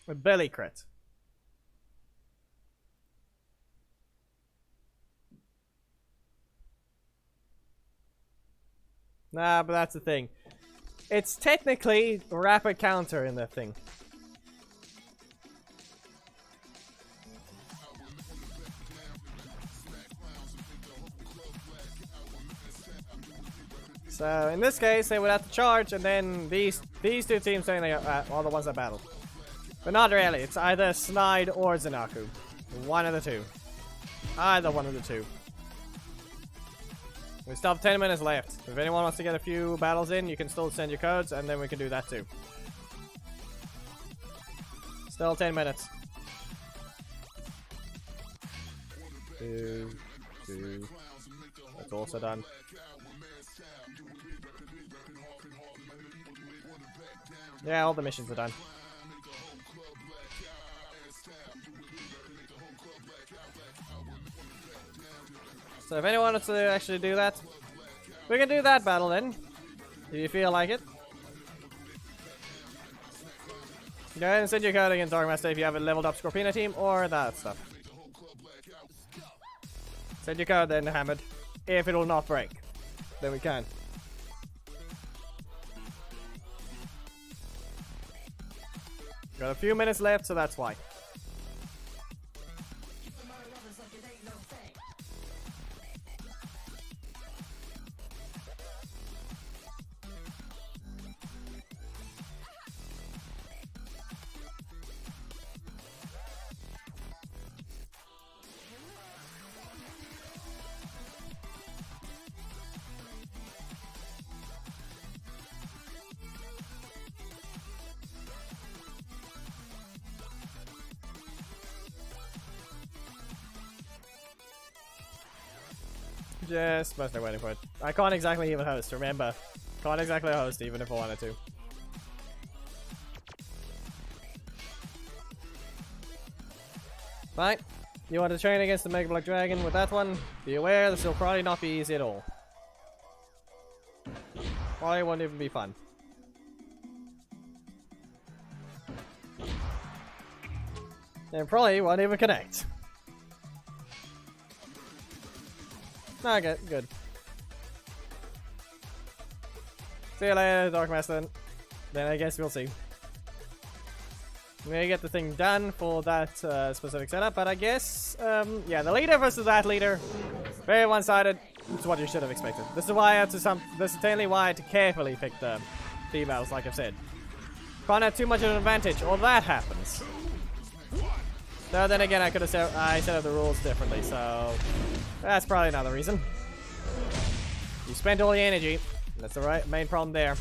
A belly crit. Nah, but that's the thing. It's technically a rapid counter in that thing. So in this case, they would have to charge, and then these two teams saying they are the ones that battle. But not really. It's either Snide or Zanaku. One of the two. Either one of the two. We still have 10 minutes left. If anyone wants to get a few battles in, you can still send your codes, and then we can do that too. Still 10 minutes. 2. That's also done. Yeah, all the missions are done. So if anyone wants to actually do that, we can do that battle then, if you feel like it. Go ahead and send your code against Dark Master if you have a leveled up Scorpina team or that stuff. Send your code then, Hammered. If it will not break, then we can. Got a few minutes left, so that's why. Just mostly waiting for it. I can't exactly even host, remember. Can't exactly host even if I wanted to. Right. You want to train against the Mega Black Dragon with that one? Be aware this will probably not be easy at all. Probably won't even be fun. And probably won't even connect. Okay, good. See you later, Dark Master. Then I guess we'll see. I'm gonna get the thing done for that specific setup, but I guess, yeah, the leader versus that leader, very one-sided. It's what you should have expected. This is why I had to this is mainly why I had to carefully pick the females, like I've said. Can't have too much of an advantage, or that happens. So then again, I could have set up the rules differently, so that's probably another reason. You spent all the energy. That's the main problem there.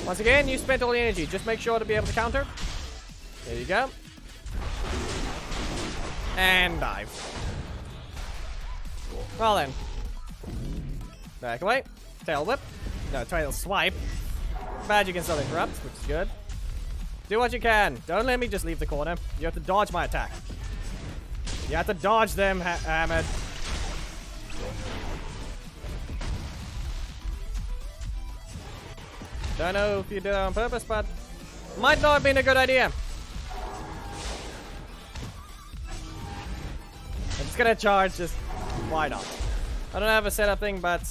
Once again, you spent all the energy. Just make sure to be able to counter. There you go. And dive. Well then. Back away. Tail whip. No, tail swipe. Bad, you can still interrupt, which is good. Do what you can. Don't let me just leave the corner. You have to dodge my attack. You have to dodge them, Ahmed. Don't know if you did that on purpose, but might not have been a good idea. I'm just gonna charge, just why not? I don't have a setup thing, but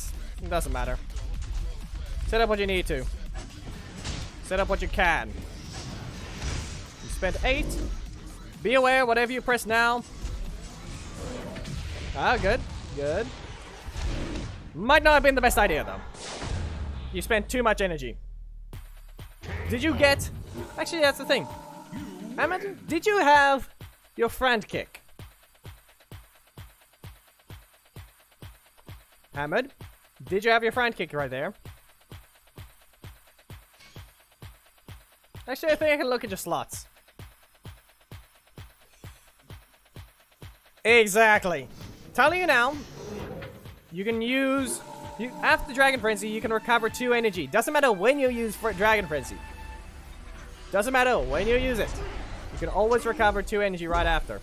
it doesn't matter. Set up what you need to. Set up what you can. You spent 8. Be aware, whatever you press now. Ah, good. Good. Might not have been the best idea, though. You spent too much energy. Did you get... Actually, that's the thing. Ahmed, did you have your friend kick? Ahmed, did you have your friend kick right there? Actually, I think I can look at your slots. Exactly. Telling you now, you can use... after Dragon Frenzy, you can recover 2 energy. Doesn't matter when you use Dragon Frenzy. Doesn't matter when you use it. You can always recover 2 energy right after.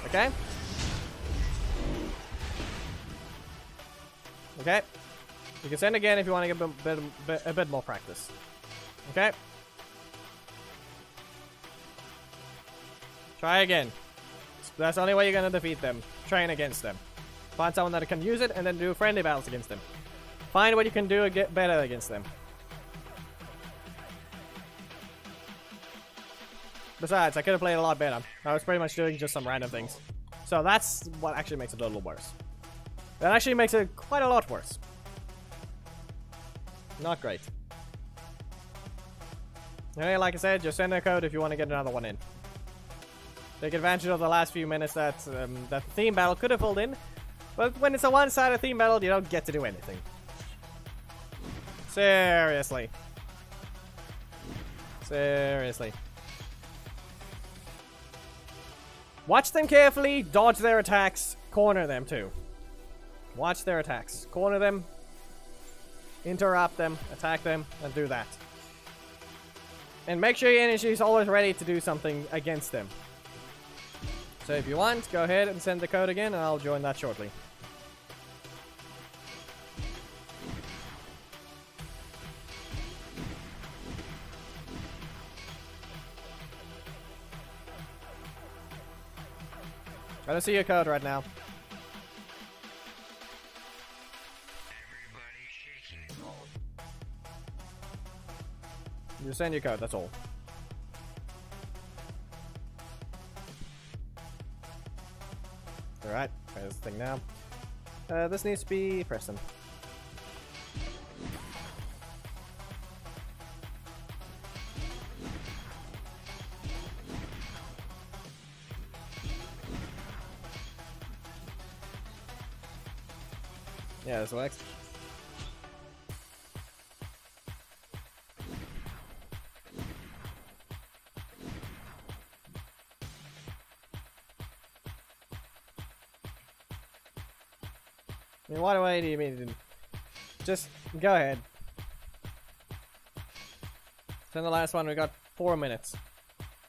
Okay? Okay. You can send again if you want to get a bit more practice. Okay? Try again. That's the only way you're gonna defeat them. Train against them. Find someone that can use it and then do friendly battles against them. Find what you can do to get better against them. Besides, I could have played a lot better. I was pretty much doing just some random things. So that's what actually makes it a little worse. That actually makes it quite a lot worse. Not great. Anyway, like I said, just send a code if you want to get another one in. Take advantage of the last few minutes that the theme battle could have filled in. But when it's a one-sided theme battle, you don't get to do anything. Seriously. Seriously. Watch them carefully, dodge their attacks, corner them too. Watch their attacks. Corner them, interrupt them, attack them, and do that. And make sure your energy is always ready to do something against them. So if you want, go ahead and send the code again, and I'll join that shortly. I don't see your code right now. You send your code, that's all. Alright, there's the thing now. This needs to be Preston. Yeah, this works. I mean, what way do you mean? Just go ahead. Then the last one, we got 4 minutes,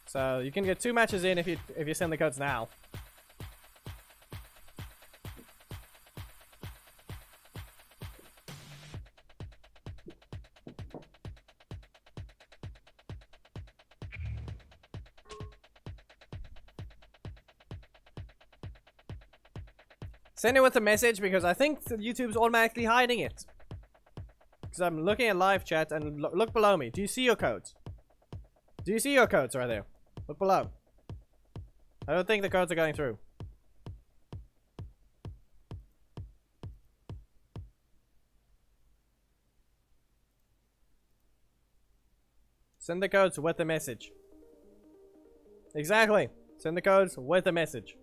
so you can get 2 matches in if you send the codes now. Send it with a message because I think YouTube's automatically hiding it. Because I'm looking at live chat and look below me. Do you see your codes? Do you see your codes right there? Look below. I don't think the codes are going through. Send the codes with a message. Exactly. Send the codes with a message.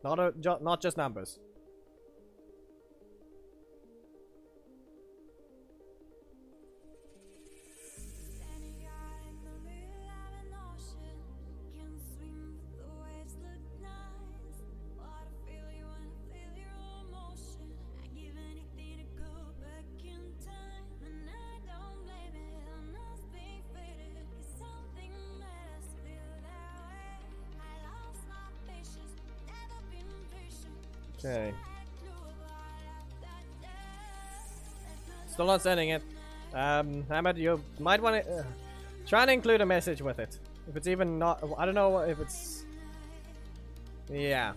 Not just numbers. Okay. Still not sending it. Ahmed, you might want to try and include a message with it. If it's even not, I don't know if it's. Yeah.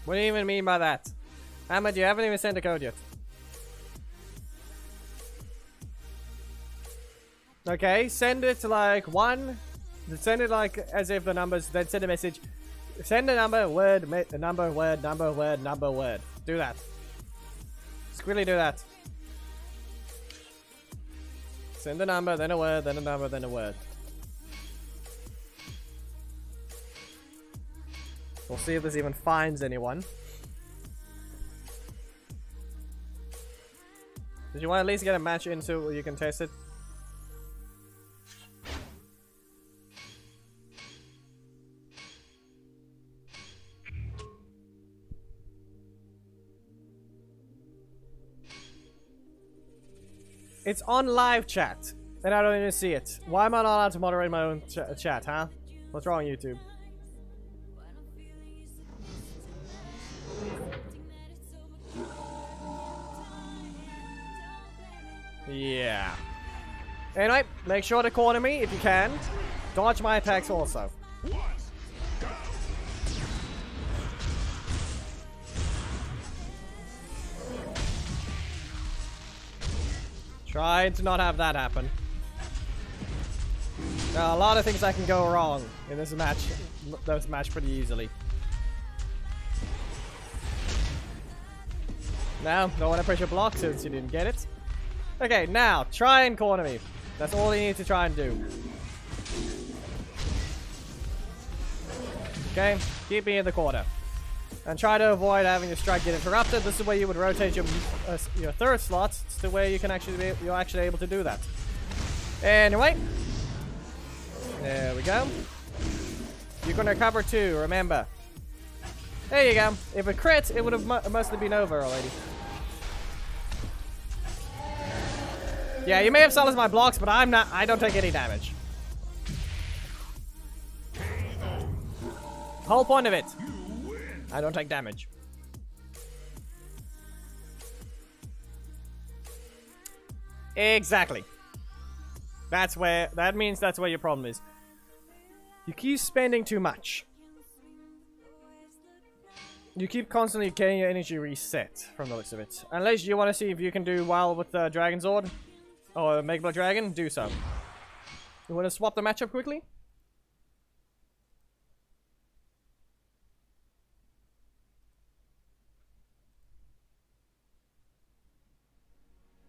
What do you even mean by that? Ahmed, you haven't even sent the code yet. Okay, send it to like 1. Send it like as if the numbers, then send a message. Send a number, word, a number, word, number, word, number, word. Do that. Just quickly do that. Send a number, then a word, then a number, then a word. We'll see if this even finds anyone. Did you want to at least get a match in so you can test it? It's on live chat, and I don't even see it. Why am I not allowed to moderate my own chat, huh? What's wrong, YouTube? Yeah. Anyway, make sure to corner me if you can. Dodge my attacks also. Trying to not have that happen. Now, a lot of things that can go wrong in this match. This match pretty easily. Now, don't want to pressure block since you didn't get it. Okay, now try and corner me. That's all you need to try and do. Okay, keep me in the corner. And try to avoid having your strike get interrupted. This is where you would rotate your third slot. It's the way you can actually you're actually able to do that. Anyway, there we go. You're gonna recover too. Remember. There you go. If it crits, it would have mostly been over already. Yeah, you may have silenced my blocks, but I'm not. I don't take any damage. Whole point of it. I don't take damage. Exactly. That means that's where your problem is. You keep spending too much. You keep constantly getting your energy reset from the looks of it. Unless you want to see if you can do well with the Megazord or Mega Blood Dragon, do so. You want to swap the matchup quickly?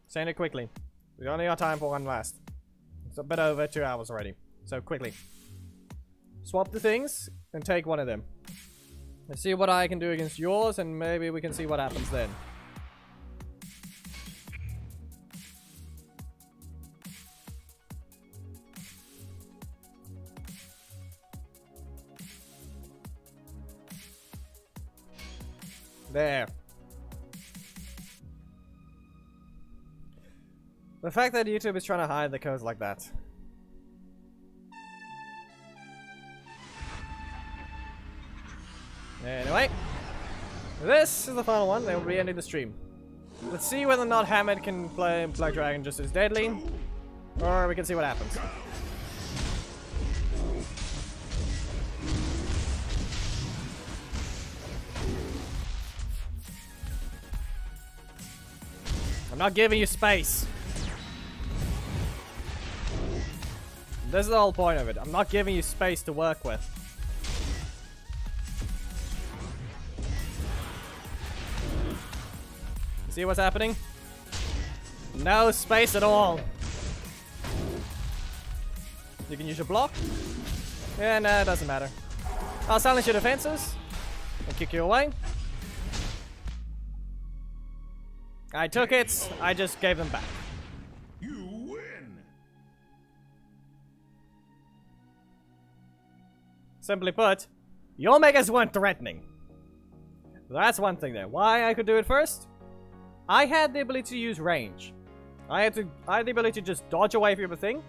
Send it quickly. We only got time for one last. It's a bit over 2 hours already. So quickly. Swap the things and take one of them. Let's see what I can do against yours and maybe we can see what happens then. There. The fact that YouTube is trying to hide the codes like that. Anyway, this is the final one. They will be ending the stream. Let's see whether or not Hamid can play Black Dragon just as deadly, or we can see what happens. I'm not giving you space. This is the whole point of it. I'm not giving you space to work with. See what's happening? No space at all. You can use your block. Yeah, no, it doesn't matter. I'll silence your defenses and kick you away. I took it. I just gave them back. You win. Simply put, your megas weren't threatening. That's one thing there. Why I could do it first? I had the ability to use range. I had the ability to just dodge away from everything.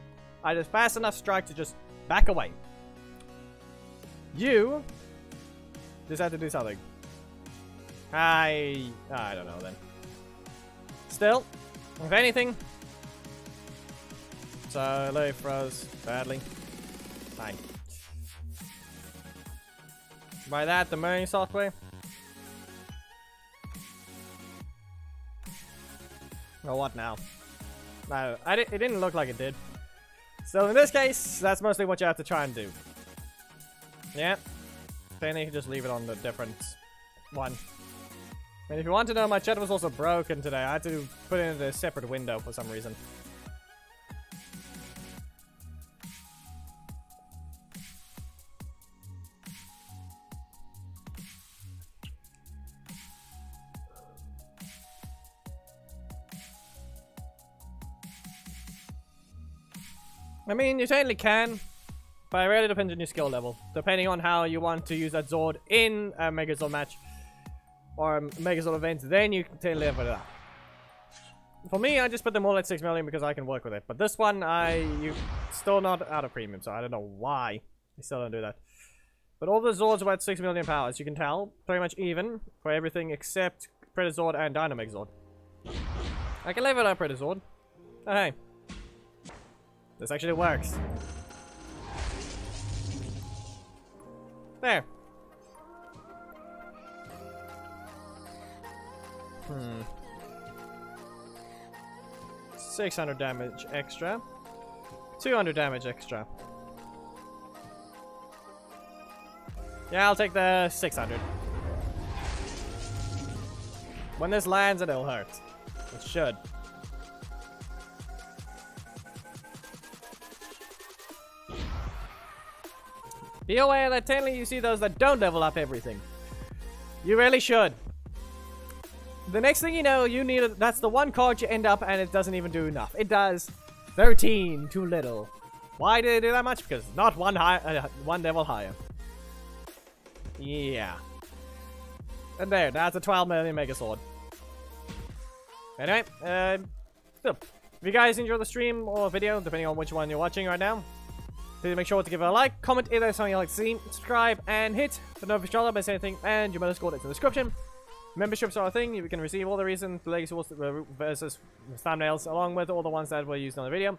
I had a fast enough strike to just back away. You just had to do something. I don't know then. Still, if anything, so Lily froze badly. Fine. By that, the mirroring software. Well, what now? No, it didn't look like it did. So in this case, that's mostly what you have to try and do. Yeah. then you can just leave it on the different one. And if you want to know, my chat was also broken today. I had to put it in a separate window for some reason. I mean, you totally can, but it really depends on your skill level. Depending on how you want to use that Zord in a Megazord match or a Megazord event, then you can totally live with that. For me, I just put them all at 6 million because I can work with it. But this one, you still not out of premium, so I don't know why they still don't do that. But all the Zords are at 6 million power, as you can tell. Pretty much even for everything except Predator and Dynamegazord. I can live without Predator. Oh, hey. This actually works. There. 600 damage extra. 200 damage extra. Yeah, I'll take the 600. When this lands, it'll hurt. It should. Be aware that technically you see those that don't level up everything. You really should. The next thing you know, you need that's the one card you end up and it doesn't even do enough. It does 13, too little. Why did it do that much? Because not one level higher. Yeah. And there, that's a 12 million Megazord. Anyway, so, if you guys enjoy the stream or video, depending on which one you're watching right now, please make sure to give it a like, comment if there's something you'd like to see, subscribe, and hit the notification bell about anything, and your Megazord is in the description. Memberships are a thing. You can receive all the recent Legacy Wars versus thumbnails, along with all the ones that were used on the video.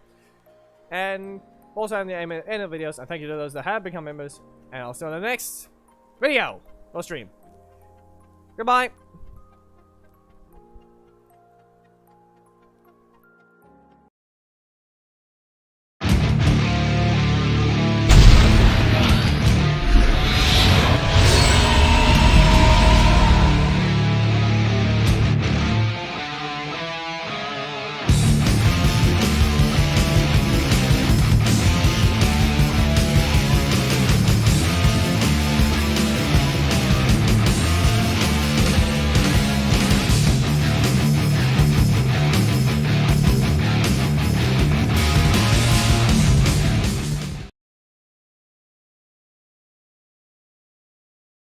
And also in the end of the videos, and thank you to those that have become members. And I'll see you in the next video or stream. Goodbye.